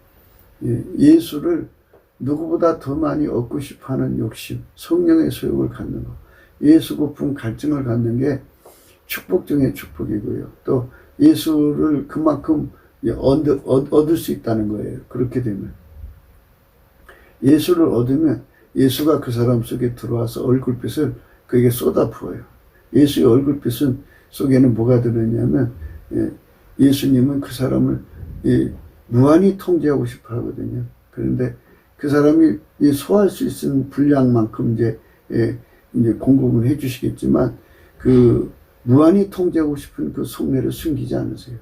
예수를 누구보다 더 많이 얻고 싶어하는 욕심, 성령의 소욕을 갖는 것, 예수 고품 갈증을 갖는 게 축복 중에 축복이고요. 또 예수를 그만큼 얻을 수 있다는 거예요. 그렇게 되면 예수를 얻으면 예수가 그 사람 속에 들어와서 얼굴빛을 그에게 쏟아 부어요. 예수의 얼굴빛은 속에는 뭐가 들어있냐면 예수님은 그 사람을 무한히 통제하고 싶어 하거든요. 그런데 그 사람이 소화할 수 있는 분량만큼 이제 공급을 해 주시겠지만 그 무한히 통제하고 싶은 그 속내를 숨기지 않으세요.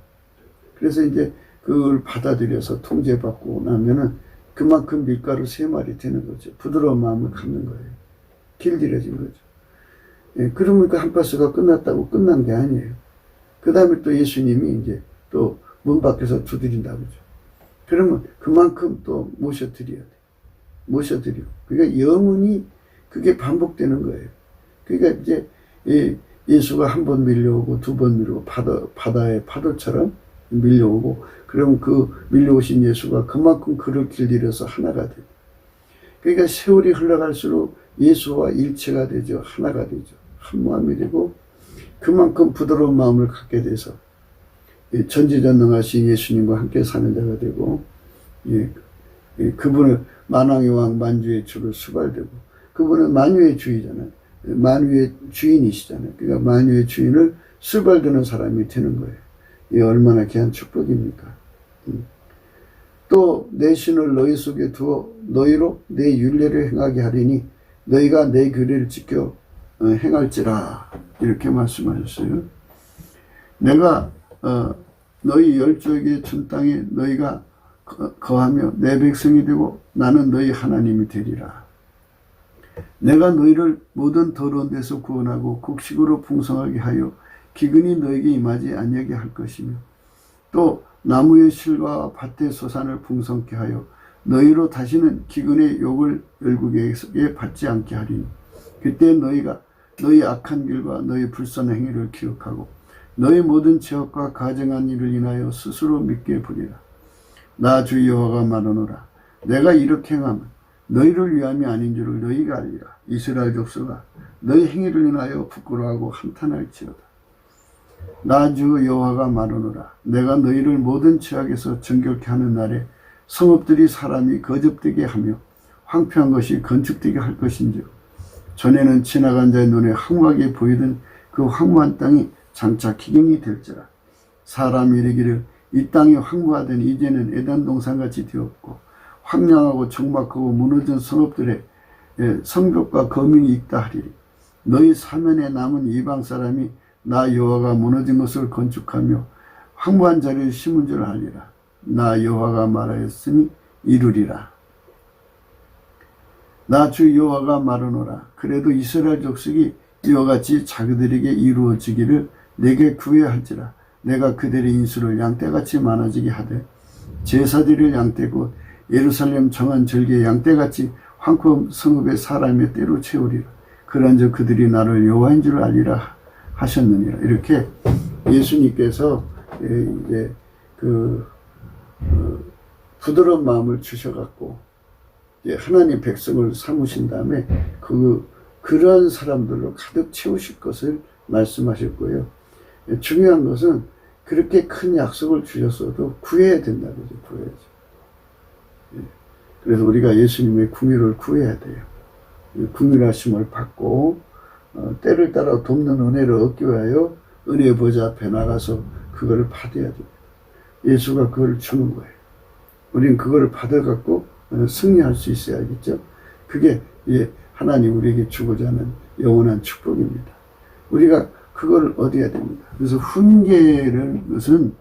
그래서 이제 그걸 받아들여서 통제받고 나면은 그만큼 밀가루 세 마리 되는 거죠. 부드러운 마음을 갖는 거예요. 길들여진 거죠. 그러면 그 한 파스가 끝났다고 끝난 게 아니에요. 그 다음에 또 예수님이 이제 또 문 밖에서 두드린다고 그러죠. 그러면 그만큼 또 모셔드려야 돼. 모셔드리고. 그러니까 영원히 그게 반복되는 거예요. 그러니까 이제 예수가 한 번 밀려오고 두 번 밀려오고 바다의 파도처럼 밀려오고, 그러면 그 밀려오신 예수가 그만큼 그를 길들여서 하나가 돼요. 그러니까 세월이 흘러갈수록 예수와 일체가 되죠. 하나가 되죠. 한 마음이 되고 그만큼 부드러운 마음을 갖게 돼서 전지전능하신 예수님과 함께 사는 자가 되고, 그분을 만왕의 왕 만주의 주를 수발되고, 그분은 만유의 주이잖아요. 만유의 주인이시잖아요. 그러니까 만유의 주인을 수발되는 사람이 되는 거예요. 이 얼마나 귀한 축복입니까? 또 내 신을 너희 속에 두어 너희로 내 율례를 행하게 하리니 너희가 내 규례를 지켜 행할지라, 이렇게 말씀하셨어요. 내가 너희 열조에게 준 땅에 너희가 거하며 내 백성이 되고 나는 너희 하나님이 되리라. 내가 너희를 모든 더러운 데서 구원하고 곡식으로 풍성하게 하여 기근이 너에게 임하지 아니하게 할 것이며, 또 나무의 실과 밭의 소산을 풍성케 하여 너희로 다시는 기근의 욕을 열국에게 받지 않게 하리니, 그때 너희가 너희 악한 길과 너희 불선한 행위를 기억하고 너희 모든 죄악과 가증한 일을 인하여 스스로 믿게 보리라. 나 주 여호와가 말하노라. 내가 이렇게 행하면 너희를 위함이 아닌 줄을 너희가 알리라. 이스라엘 족속아, 너희 행위를 인하여 부끄러워하고 한탄할지어다. 나 주 여호와가 말하노라. 내가 너희를 모든 죄악에서 정결케 하는 날에 성읍들이 사람이 거듭되게 하며 황폐한 것이 건축되게 할 것인즉, 전에는 지나간 자의 눈에 황무하게 보이던 그 황무한 땅이 장차 기경이 될지라. 사람이 이르기를 이 땅이 황무하더니 이제는 에덴 동산같이 되었고 황량하고 적막하고 무너진 성읍들의 성벽과 거민이 있다 하리니, 너희 사면에 남은 이방 사람이 나 여호와가 무너진 것을 건축하며 황무한 자리를 심은 줄 알리라. 나 여호와가 말하였으니 이루리라. 나 주 여호와가 말하노라. 그래도 이스라엘 족속이 이와 같이 자기들에게 이루어지기를 내게 구해야 할지라. 내가 그들의 인수를 양떼같이 많아지게 하되 제사드릴 양떼고 예루살렘 정한 절기의 양떼같이 황금 성읍의 사람의 때로 채우리라. 그런즉 그들이 나를 여호와인 줄 알리라 하셨느니라. 이렇게 예수님께서 이제 부드러운 마음을 주셔갖고 하나님 백성을 삼으신 다음에 그런 사람들로 가득 채우실 것을 말씀하실 거예요. 중요한 것은 그렇게 큰 약속을 주셨어도 구해야 된다는 거죠. 구해야죠. 그래서 우리가 예수님의 궁유를 구해야 돼요. 궁유하심을 받고 때를 따라 돕는 은혜를 얻기 위하여 은혜의 보좌 앞에 나가서 그거를 받아야 돼요. 예수가 그걸 주는 거예요. 우리는 그거를 받아갖고 승리할 수 있어야겠죠. 그게 하나님 우리에게 주고자 하는 영원한 축복입니다. 우리가 그걸 얻어야 됩니다. 그래서 훈계를 것은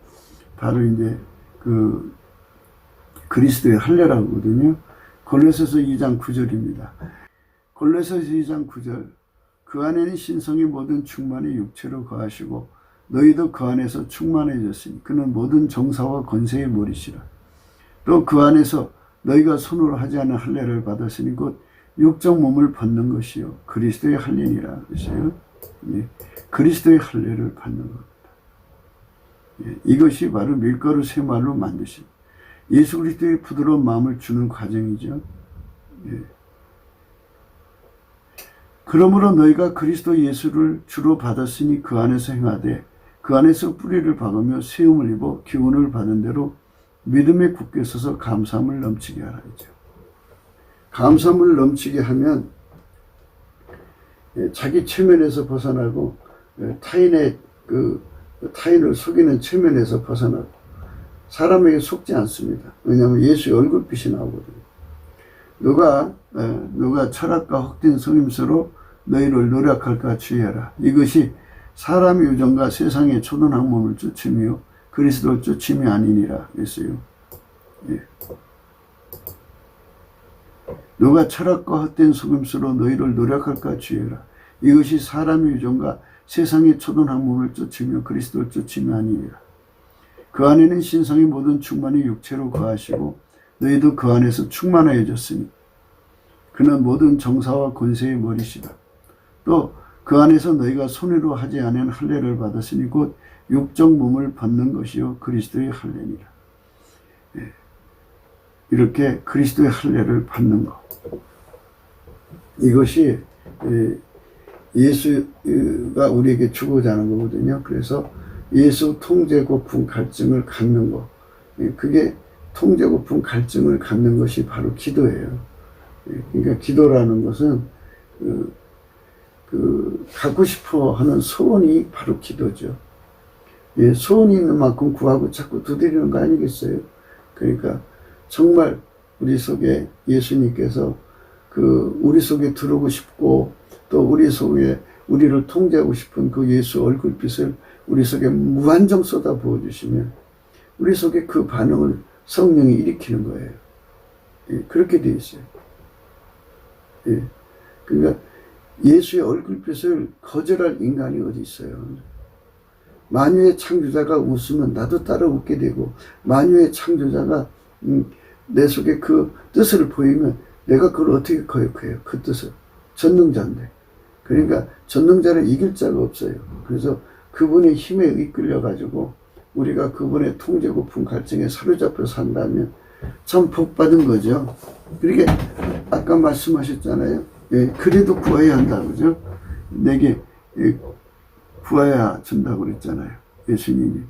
바로 이제 그 그리스도의 할례라고 하거든요. 골로새서 2장 9절입니다. 골로새서 2장 9절. 그 안에는 신성의 모든 충만이 육체로 거하시고 너희도 그 안에서 충만해졌으니 그는 모든 정사와 권세의 머리시라. 또 그 안에서 너희가 손으로 하지 않은 할례를 받았으니 곧 육적 몸을 받는 것이요 그리스도의 할례니라 그랬어요. 그리스도의 할례를 받는 겁니다. 이것이 바로 밀가루 세 말로 만드신 예수 그리스도의 부드러운 마음을 주는 과정이죠. 그러므로 너희가 그리스도 예수를 주로 받았으니 그 안에서 행하되 그 안에서 뿌리를 박으며 세움을 입어 기운을 받은 대로 믿음에 굳게 서서 감사함을 넘치게 하라. 감사함을 넘치게 하면 자기 체면에서 벗어나고 타인을 속이는 체면에서 벗어나고 사람에게 속지 않습니다. 왜냐하면 예수의 얼굴빛이 나오거든요. 누가 철학과 헛된 속임수로 너희를 노력할까 주의하라. 이것이 사람의 유전과 세상의 초던 학문을 쫓으며 그리스도를 쫓음이 아니니라 했어요. 누가 철학과 헛된 속임수로 너희를 노력할까 주의하라. 이것이 사람의 유전과 세상의 초던 학문을 쫓으며 그리스도를 쫓음이 아니니라. 그 안에는 신성의 모든 충만이 육체로 거하시고 너희도 그 안에서 충만해졌으니 그는 모든 정사와 권세의 머리시다. 또 그 안에서 너희가 손으로 하지 않은 할례를 받았으니 곧 육적 몸을 받는 것이요 그리스도의 할례니라. 이렇게 그리스도의 할례를 받는 것, 이것이 예수가 우리에게 주고자 하는 거거든요. 그래서 예수 통제 고품 갈증을 갖는 것, 그게 통제 고품 갈증을 갖는 것이 바로 기도예요. 그러니까 기도라는 것은 갖고 싶어 하는 소원이 바로 기도죠. 소원이 있는 만큼 구하고 자꾸 두드리는 거 아니겠어요? 그러니까 정말 우리 속에 예수님께서 우리 속에 들어오고 싶고 또 우리 속에 우리를 통제하고 싶은 그 예수 얼굴빛을 우리 속에 무한정 쏟아 부어주시면 우리 속에 그 반응을 성령이 일으키는 거예요. 그렇게 되어 있어요. 그러니까 예수의 얼굴빛을 거절할 인간이 어디 있어요. 만유의 창조자가 웃으면 나도 따라 웃게 되고 만유의 창조자가 내 속에 그 뜻을 보이면 내가 그걸 어떻게 거역해요. 그 뜻을. 전능자인데. 그러니까 전능자를 이길 자가 없어요. 그래서 그분의 힘에 이끌려 가지고 우리가 그분의 통제 고품 갈증에 사로잡혀 산다면 참 복받은 거죠. 그렇게 아까 말씀하셨잖아요. 그래도 구해야 한다 그죠? 내게 구해야 준다고 그랬잖아요. 예수님이.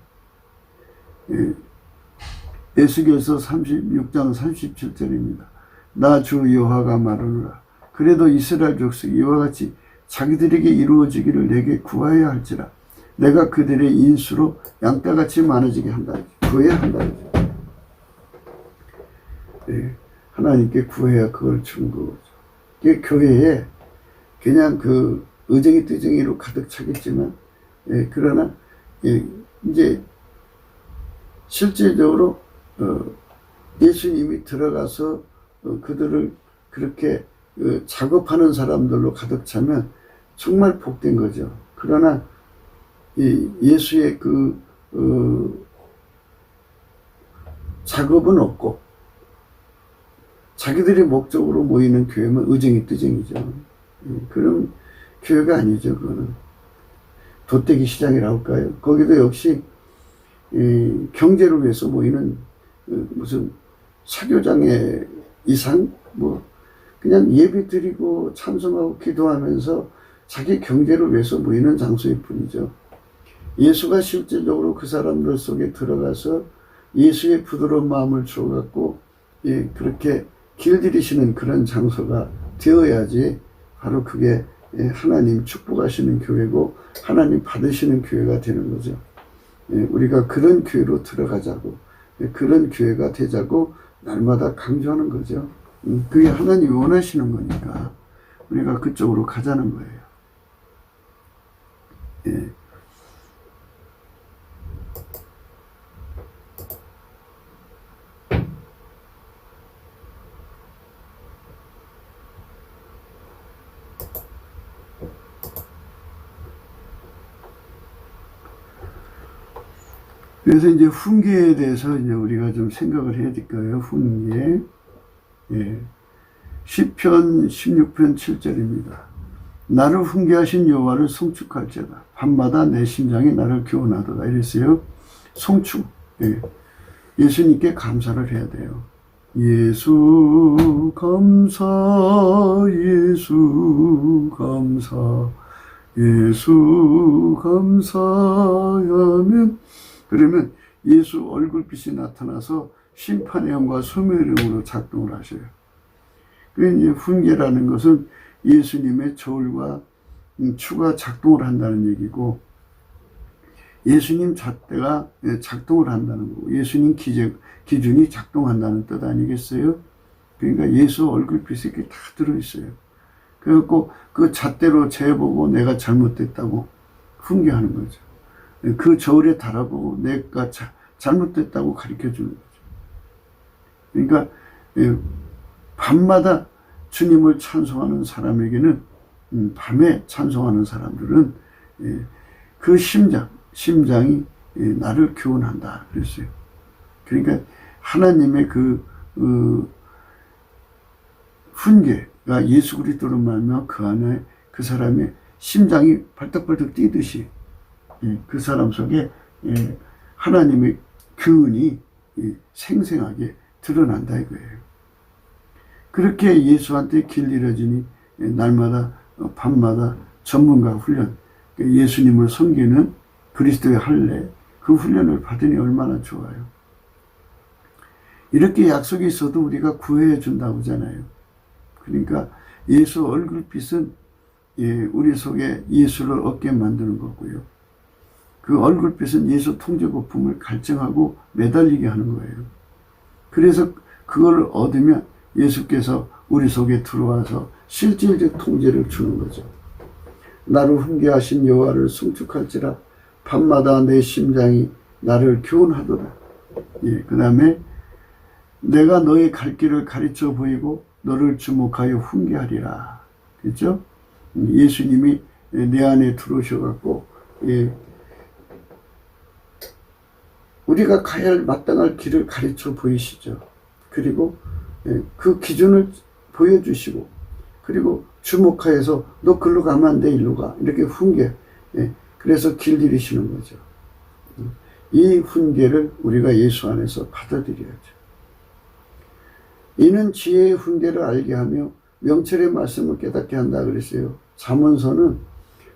에스겔서 36장 37절입니다. 나 주 여호와가 말하노라. 그래도 이스라엘 족속이 이와 같이 자기들에게 이루어지기를 내게 구하여야 할지라. 내가 그들의 인수로 양떼같이 많아지게 한다. 구해야 한다. 하나님께 구해야 그걸 주는 거죠. 교회에 그냥 의정이 뜨정이로 가득 차겠지만, 그러나 이제 실제적으로 예수님이 들어가서 그들을 그렇게 작업하는 사람들로 가득 차면 정말 복된 거죠. 그러나 예수의 작업은 없고 자기들의 목적으로 모이는 교회면 의정이 뜨정이죠. 그런 교회가 아니죠. 그거는 돗대기 시장이라고 할까요? 거기도 역시 경제를 위해서 모이는 무슨 사교장의 이상 그냥 예배 드리고 찬송하고 기도하면서 자기 경제를 위해서 모이는 장소일 뿐이죠. 예수가 실제적으로 그 사람들 속에 들어가서 예수의 부드러운 마음을 주어갖고 그렇게 길들이시는 그런 장소가 되어야지 바로 그게 하나님 축복하시는 교회고 하나님 받으시는 교회가 되는 거죠. 우리가 그런 교회로 들어가자고, 그런 교회가 되자고 날마다 강조하는 거죠. 그게 하나님이 원하시는 거니까 우리가 그쪽으로 가자는 거예요. 예. 그래서 이제 훈계에 대해서 이제 우리가 좀 생각을 해야 될 거예요. 훈계. 예. 시편 16편 7절입니다. 나를 훈계하신 여호와를 송축할지어다. 밤마다 내 심장이 나를 교훈하도다. 이랬어요. 송축. 예. 예수님께 감사를 해야 돼요. 예수 감사, 예수 감사, 예수 감사하면, 그러면 예수 얼굴빛이 나타나서 심판의 영과 소멸의 영으로 작동을 하셔요. 그러니까 훈계라는 것은 예수님의 저울과 추가 작동을 한다는 얘기고, 예수님 잣대가 작동을 한다는 거고, 예수님 기준이 작동한다는 뜻 아니겠어요? 그러니까 예수 얼굴빛이 이렇게 다 들어있어요. 그래갖고 그 잣대로 재보고 내가 잘못됐다고 훈계하는 거죠. 그 저울에 달아보고 내가 잘못됐다고 가르쳐 주는 거죠. 그러니까 밤마다 주님을 찬송하는 사람에게는, 밤에 찬송하는 사람들은 그 심장이 나를 교훈한다 그랬어요. 그러니까 하나님의 그 훈계가 예수 그리스도로 말하면 그 안에 그 사람의 심장이 발떡발떡 뛰듯이 그 사람 속에 하나님의 교훈이 생생하게 드러난다 이거예요. 그렇게 예수한테 길 잃어지니 날마다 밤마다 전문가 훈련, 예수님을 섬기는 그리스도의 할례, 그 훈련을 받으니 얼마나 좋아요. 이렇게 약속이 있어도 우리가 구해야 준다고 하잖아요. 그러니까 예수 얼굴빛은 우리 속에 예수를 얻게 만드는 거고요. 그 얼굴빛은 예수 통제거품을 갈증하고 매달리게 하는 거예요. 그래서 그걸 얻으면 예수께서 우리 속에 들어와서 실질적 통제를 주는 거죠. 나를 훈계하신 여호와를 송축할지라 밤마다 내 심장이 나를 교훈하도다. 그 다음에 내가 너의 갈 길을 가르쳐 보이고 너를 주목하여 훈계하리라. 그렇죠? 예수님이 내 안에 들어오셔갖고 우리가 가야 할 마땅할 길을 가르쳐 보이시죠. 그리고 그 기준을 보여주시고, 그리고 주목하여서 너 글로 가면 안 돼, 일로 가. 이렇게 훈계. 그래서 길들이시는 거죠. 이 훈계를 우리가 예수 안에서 받아들여야죠. 이는 지혜의 훈계를 알게 하며 명철의 말씀을 깨닫게 한다 그랬어요. 잠언서는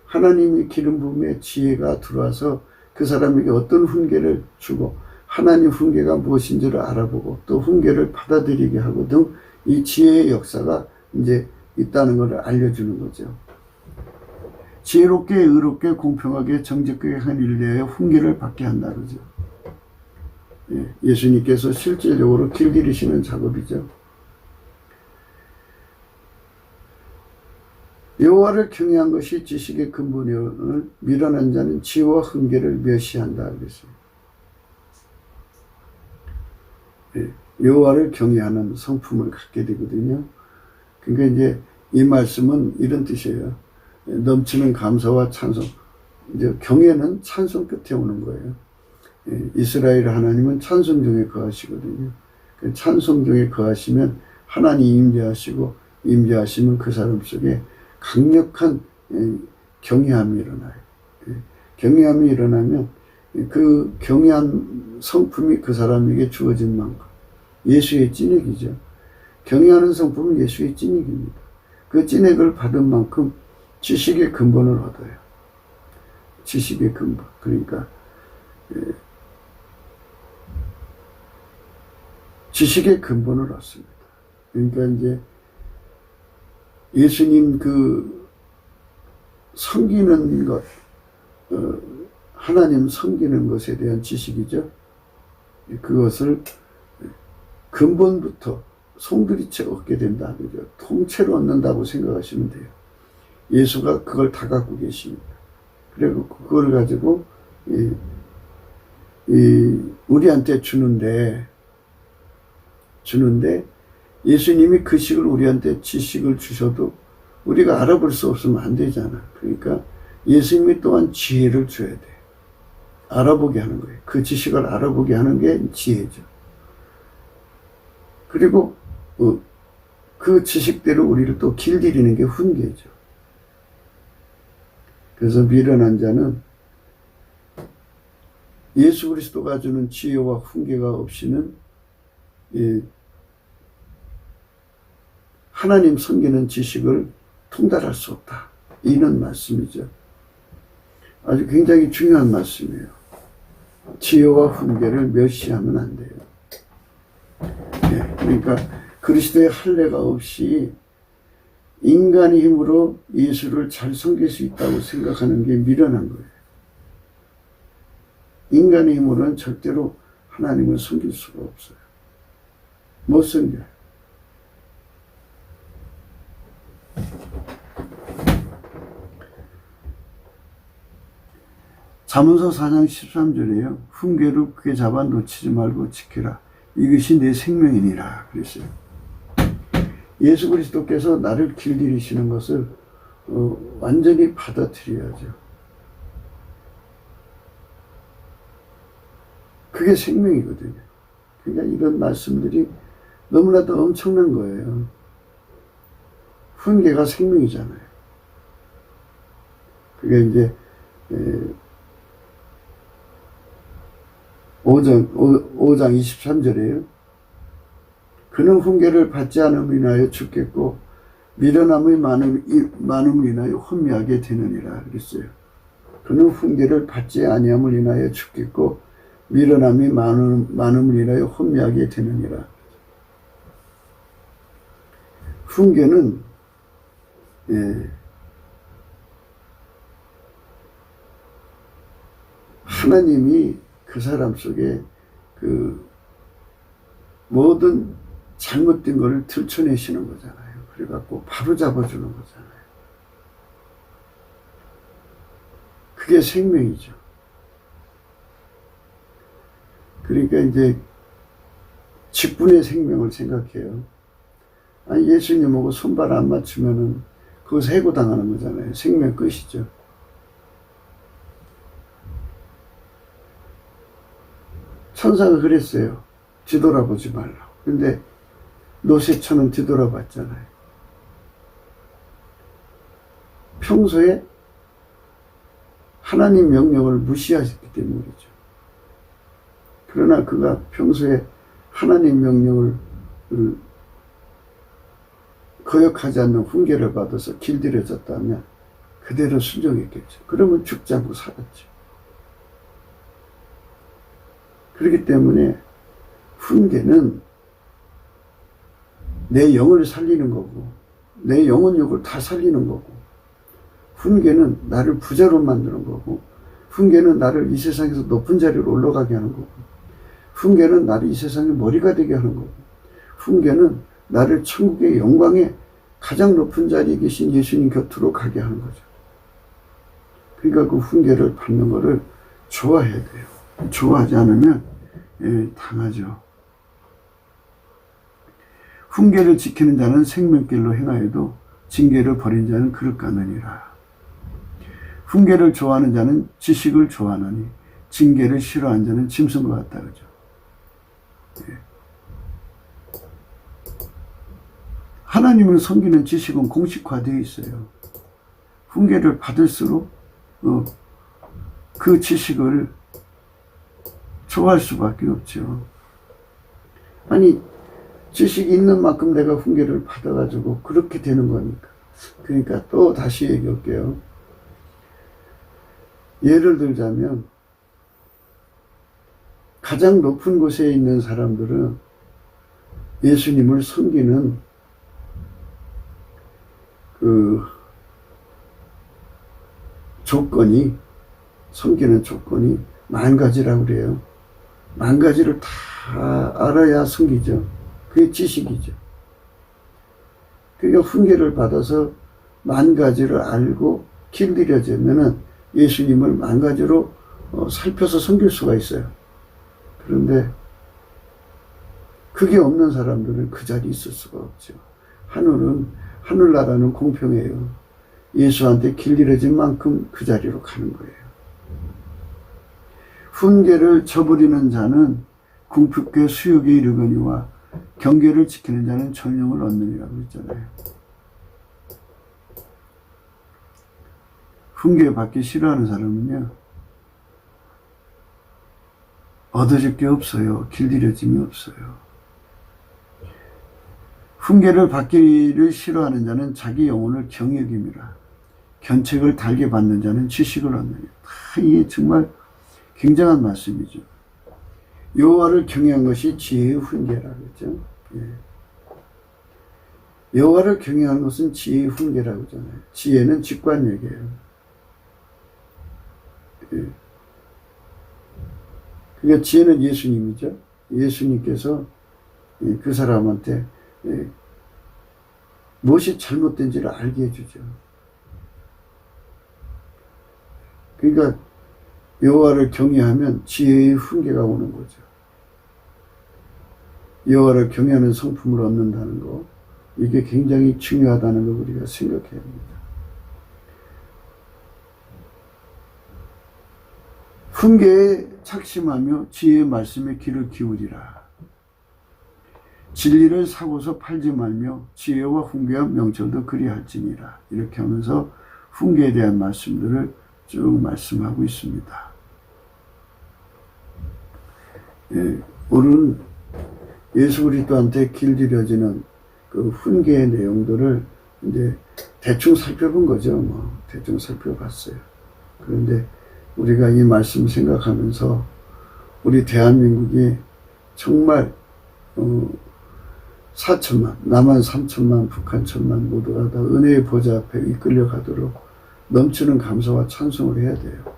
하나님의 기름 부음에 지혜가 들어와서 그 사람에게 어떤 훈계를 주고 하나님 훈계가 무엇인지를 알아보고 또 훈계를 받아들이게 하고 등 이 지혜의 역사가 이제 있다는 것을 알려주는 거죠. 지혜롭게 의롭게 공평하게 정직하게 한 일에 훈계를 받게 한다 그러죠. 예수님께서 실질적으로 길들이시는 작업이죠. 여호와를 경외한 것이 지식의 근본이오늘 미련한 자는 지혜와 훈계를 멸시한다 그랬어요. 여호와를 경외하는 성품을 갖게 되거든요. 그러니까 이제 이 말씀은 이런 뜻이에요. 넘치는 감사와 찬송. 이제 경외는 찬송 끝에 오는 거예요. 이스라엘 하나님은 찬송 중에 거하시거든요. 찬송 중에 거하시면 하나님 임재하시고 임재하시면 그 사람 속에 강력한 경외함이 일어나요. 경외함이 일어나면 그 경외한 성품이 그 사람에게 주어진 만큼 예수의 찐액이죠. 경외하는 성품은 예수의 찐액입니다. 그 찐액을 받은 만큼 지식의 근본을 얻어요. 지식의 근본. 그러니까 지식의 근본을 얻습니다. 그러니까 이제 예수님 그 섬기는 것, 하나님 섬기는 것에 대한 지식이죠. 그것을 근본부터 송두리째 얻게 된다. 그죠? 통째로 얻는다고 생각하시면 돼요. 예수가 그걸 다 갖고 계십니다. 그리고 그걸 가지고 우리한테 주는데 예수님이 그 식을 우리한테 지식을 주셔도 우리가 알아볼 수 없으면 안 되잖아. 그러니까 예수님이 또한 지혜를 줘야 돼. 알아보게 하는 거예요. 그 지식을 알아보게 하는 게 지혜죠. 그리고 그 지식대로 우리를 또 길들이는 게 훈계죠. 그래서 미련한 자는 예수 그리스도가 주는 지혜와 훈계가 없이는 하나님 섬기는 지식을 통달할 수 없다. 이런 말씀이죠. 아주 굉장히 중요한 말씀이에요. 지혜와 훈계를 멸시하면 안 돼요. 그러니까 그리스도의 할례가 없이 인간의 힘으로 예수를 잘 섬길 수 있다고 생각하는 게 미련한 거예요. 인간의 힘으로는 절대로 하나님을 섬길 수가 없어요. 못 섬겨요. 잠언서 4장 13절에요. 훈계를 크게 잡아 놓치지 말고 지켜라. 이것이 내 생명이니라 그랬어요. 예수 그리스도께서 나를 길들이시는 것을 완전히 받아들여야죠. 그게 생명이거든요. 그러니까 이런 말씀들이 너무나도 엄청난 거예요. 훈계가 생명이잖아요. 그게 이제 5장 23절이에요. 그는 훈계를 받지 않음을 인하여 죽겠고 미련함의 많음을 인하여 혼미하게 되느니라 그랬어요. 그는 훈계를 받지 아니함을 인하여 죽겠고 미련함이 많음을 인하여 혼미하게 되느니라. 훈계는 하나님이 그 사람 속에 그 모든 잘못된 것을 들춰내시는 거잖아요. 그래갖고 바로 잡아주는 거잖아요. 그게 생명이죠. 그러니까 이제 직분의 생명을 생각해요. 아니 예수님하고 손발 안 맞추면은 그거 해고당하는 거잖아요. 생명 끝이죠. 천사가 그랬어요. 뒤돌아보지 말라고. 근데 노새처는 뒤돌아봤잖아요. 평소에 하나님 명령을 무시하셨기 때문이죠. 그러나 그가 평소에 하나님 명령을 거역하지 않는 훈계를 받아서 길들여졌다면 그대로 순종했겠죠. 그러면 죽지 않고 살았죠. 그렇기 때문에 훈계는 내 영을 살리는 거고 내 영혼욕을 다 살리는 거고 훈계는 나를 부자로 만드는 거고 훈계는 나를 이 세상에서 높은 자리로 올라가게 하는 거고 훈계는 나를 이 세상의 머리가 되게 하는 거고 훈계는 나를 천국의 영광의 가장 높은 자리에 계신 예수님 곁으로 가게 하는 거죠. 그러니까 그 훈계를 받는 거를 좋아해야 돼요. 좋아하지 않으면 당하죠. 훈계를 지키는 자는 생명길로 행하여도 징계를 버린 자는 그릇 가느니라. 훈계를 좋아하는 자는 지식을 좋아하느니 징계를 싫어하는 자는 짐승과 같다 그러죠. 하나님을 섬기는 지식은 공식화되어 있어요. 훈계를 받을수록 그 지식을 좋아할 수밖에 없죠. 아니 지식이 있는 만큼 내가 훈계를 받아가지고 그렇게 되는 거니까. 그러니까 또 다시 얘기할게요. 예를 들자면 가장 높은 곳에 있는 사람들은 예수님을 섬기는 섬기는 조건이 10,000가지라고 그래요. 10,000가지를 다 알아야 섬기죠. 그게 지식이죠. 그러니까 훈계를 받아서 만 가지를 알고 길들여지면은 예수님을 만 가지로 살펴서 섬길 수가 있어요. 그런데 그게 없는 사람들은 그 자리에 있을 수가 없죠. 하늘나라는 공평해요. 예수한테 길들여진 만큼 그 자리로 가는 거예요. 훈계를 저버리는 자는 궁핍계 수욕에 이르거니와 경계를 지키는 자는 전령을 얻느니라고 했잖아요. 훈계 받기 싫어하는 사람은요, 얻어질 게 없어요. 길들여짐이 없어요. 훈계를 받기를 싫어하는 자는 자기 영혼을 경욕임이라. 견책을 달게 받는 자는 지식을 얻느니라. 이게 정말 굉장한 말씀이죠. 여호와를 경외한 것이 지혜의 훈계라고 했죠. 예. 여호와를 경외하는 것은 지혜의 훈계라고 하잖아요. 지혜는 직관력이에요. 예. 그러니까 지혜는 예수님이죠. 예수님께서 그 사람한테 무엇이 잘못된지를 알게 해주죠. 그러니까 여호와를 경외하면 지혜의 훈계가 오는 거죠. 여호와를 경외하는 성품을 얻는다는 거, 이게 굉장히 중요하다는 걸 우리가 생각해야 합니다. 훈계에 착심하며 지혜의 말씀에 귀를 기울이라. 진리를 사고서 팔지 말며 지혜와 훈계와 명철도 그리할지니라. 이렇게 하면서 훈계에 대한 말씀들을 쭉 말씀하고 있습니다. 예, 오늘은 예수 그리스도한테 길들여지는 그 훈계의 내용들을 이제 대충 살펴본 거죠. 대충 살펴봤어요. 그런데 우리가 이 말씀 생각하면서 우리 대한민국이 정말 4천만, 남한 3천만, 북한 1천만 모두가 다 은혜의 보좌 앞에 이끌려 가도록 넘치는 감사와 찬송을 해야 돼요.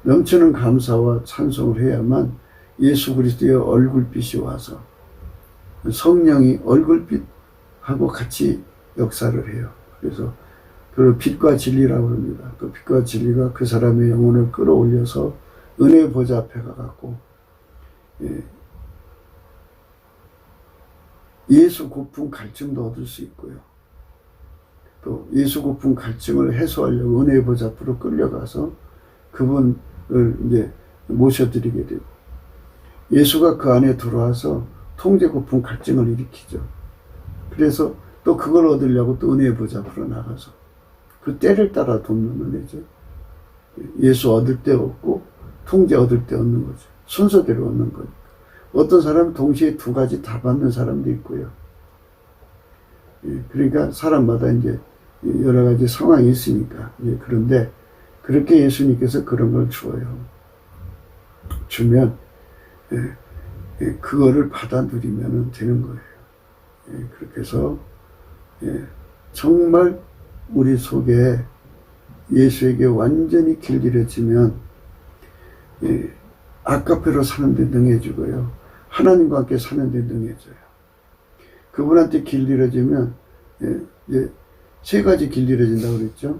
넘치는 감사와 찬송을 해야만 예수 그리스도의 얼굴빛이 와서 성령이 얼굴빛하고 같이 역사를 해요. 그래서 그 빛과 진리라고 합니다. 그 빛과 진리가 그 사람의 영혼을 끌어올려서 은혜의 보좌 앞에 가갖고 예수 고품 갈증도 얻을 수 있고요. 또 예수 고품 갈증을 해소하려고 은혜의 보좌 앞으로 끌려가서 그분을 이제 모셔드리게 되고, 예수가 그 안에 들어와서 통제 고품 갈증을 일으키죠. 그래서 또 그걸 얻으려고 또 은혜의 보좌 앞으로 나가서 그 때를 따라 돕는 은혜죠. 예수 얻을 때 얻고 통제 얻을 때 얻는 거죠. 순서대로 얻는 거니까. 어떤 사람은 동시에 두 가지 다 받는 사람도 있고요. 그러니까 사람마다 이제 여러 가지 상황이 있으니까. 그런데 그렇게 예수님께서 그런 걸 주어요. 주면 그거를 받아 누리면 되는 거예요. 그렇게 해서 정말 우리 속에 예수에게 완전히 길들여지면 아카페로 사는데 능해지고요. 하나님과 함께 사는데 능해져요. 그분한테 길들여지면 세 가지 길들여진다고 그랬죠.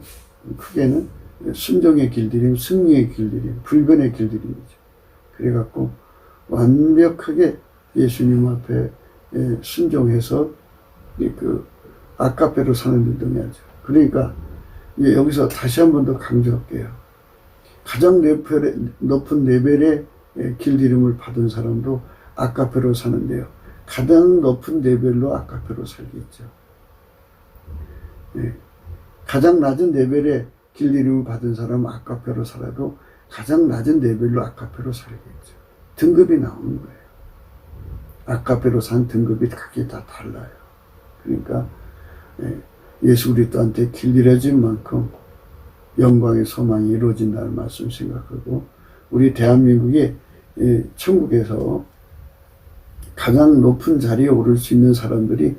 크게는 순종의 길들임, 승리의 길들임, 불변의 길들임이죠. 그래갖고 완벽하게 예수님 앞에 순종해서 그 아카페로 사는데 능해야죠. 그러니까 여기서 다시 한 번 더 강조할게요. 가장 높은 레벨의 길들임을 받은 사람도 아카페로 사는데요. 가장 높은 레벨로 아카페로 살겠죠. 가장 낮은 레벨의 길들임을 받은 사람은 아카페로 살아도 가장 낮은 레벨로 아카페로 살겠죠. 등급이 나오는 거예요. 아카페로 산 등급이 각기 다 달라요. 그러니까 예수 그리스도한테 길들여진 만큼 영광의 소망이 이루어진다는 말씀 생각하고, 우리 대한민국이 천국에서 가장 높은 자리에 오를 수 있는 사람들이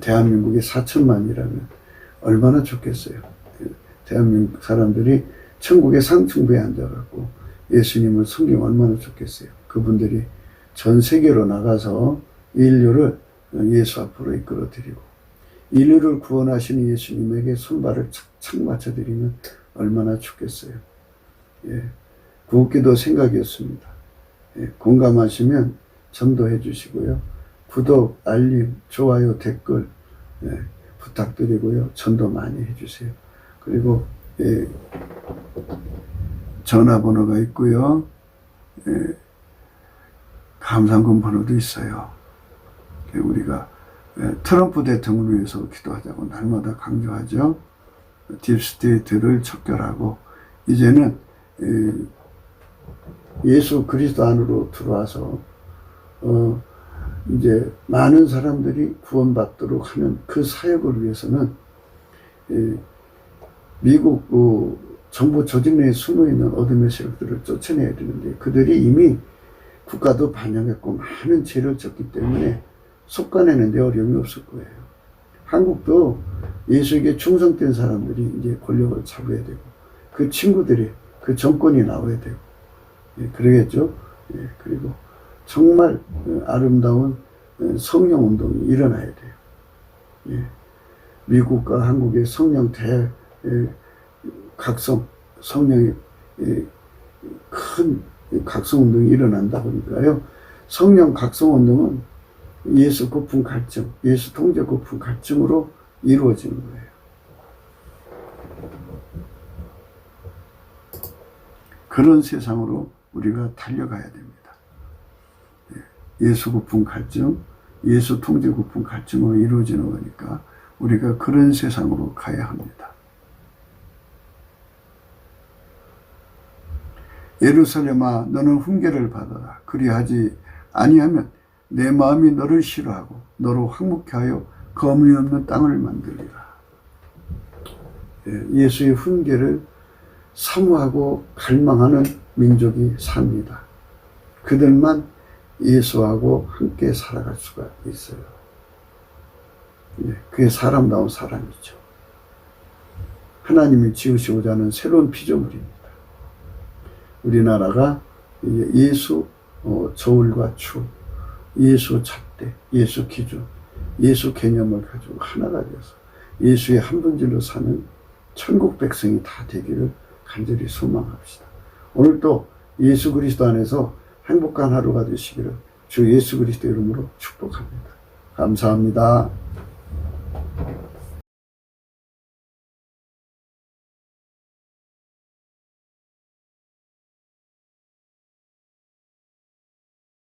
대한민국에 4천만이라면 얼마나 좋겠어요. 대한민국 사람들이 천국의 상층부에 앉아갖고 예수님을 섬기면 얼마나 좋겠어요. 그분들이 전 세계로 나가서 인류를 예수 앞으로 이끌어드리고 인류를 구원하시는 예수님에게 손발을 착착 맞춰드리면 얼마나 좋겠어요. 예, 구호기도 생각이었습니다. 예, 공감하시면 전도해 주시고요. 구독, 알림, 좋아요, 댓글 부탁드리고요. 전도 많이 해주세요. 그리고 전화번호가 있고요. 감상금 번호도 있어요. 우리가 트럼프 대통령을 위해서 기도하자고 날마다 강조하죠. 딥스테이트를 척결하고 이제는 예수 그리스도 안으로 들어와서 이제 많은 사람들이 구원받도록 하는 그 사역을 위해서는 미국 정부 조직 내에 숨어있는 어둠의 세력들을 쫓아내야 되는데 그들이 이미 국가도 반영했고 많은 죄를 졌기 때문에 속아내는데 어려움이 없을 거예요. 한국도 예수에게 충성된 사람들이 이제 권력을 잡아야 되고 그 친구들이 그 정권이 나와야 되고 그러겠죠. 그리고 정말 아름다운 성령운동이 일어나야 돼요. 미국과 한국의 성령 각성, 성령의 큰 각성운동이 일어난다 보니까요. 성령 각성운동은 예수 고품 갈증, 예수 통제 고품 갈증으로 이루어지는 거예요. 그런 세상으로 우리가 달려가야 됩니다. 예수 고품 갈증, 예수 통제 고품 갈증으로 이루어지는 거니까 우리가 그런 세상으로 가야 합니다. 예루살렘아 너는 훈계를 받아라. 그리하지 아니하면 내 마음이 너를 싫어하고 너로 황묵케 하여 거미 없는 땅을 만들리라. 예수의 훈계를 사모하고 갈망하는 민족이 삽니다. 그들만 예수하고 함께 살아갈 수가 있어요. 그게 사람다운 사람이죠. 하나님이 지으시고자 하는 새로운 피조물입니다. 우리나라가 예수 저울과 추, 예수 잣대, 예수 기준, 예수 개념을 가지고 하나가 되어서 예수의 한 분질로 사는 천국 백성이 다 되기를 간절히 소망합시다. 오늘도 예수 그리스도 안에서 행복한 하루가 되시기를 주 예수 그리스도 이름으로 축복합니다. 감사합니다.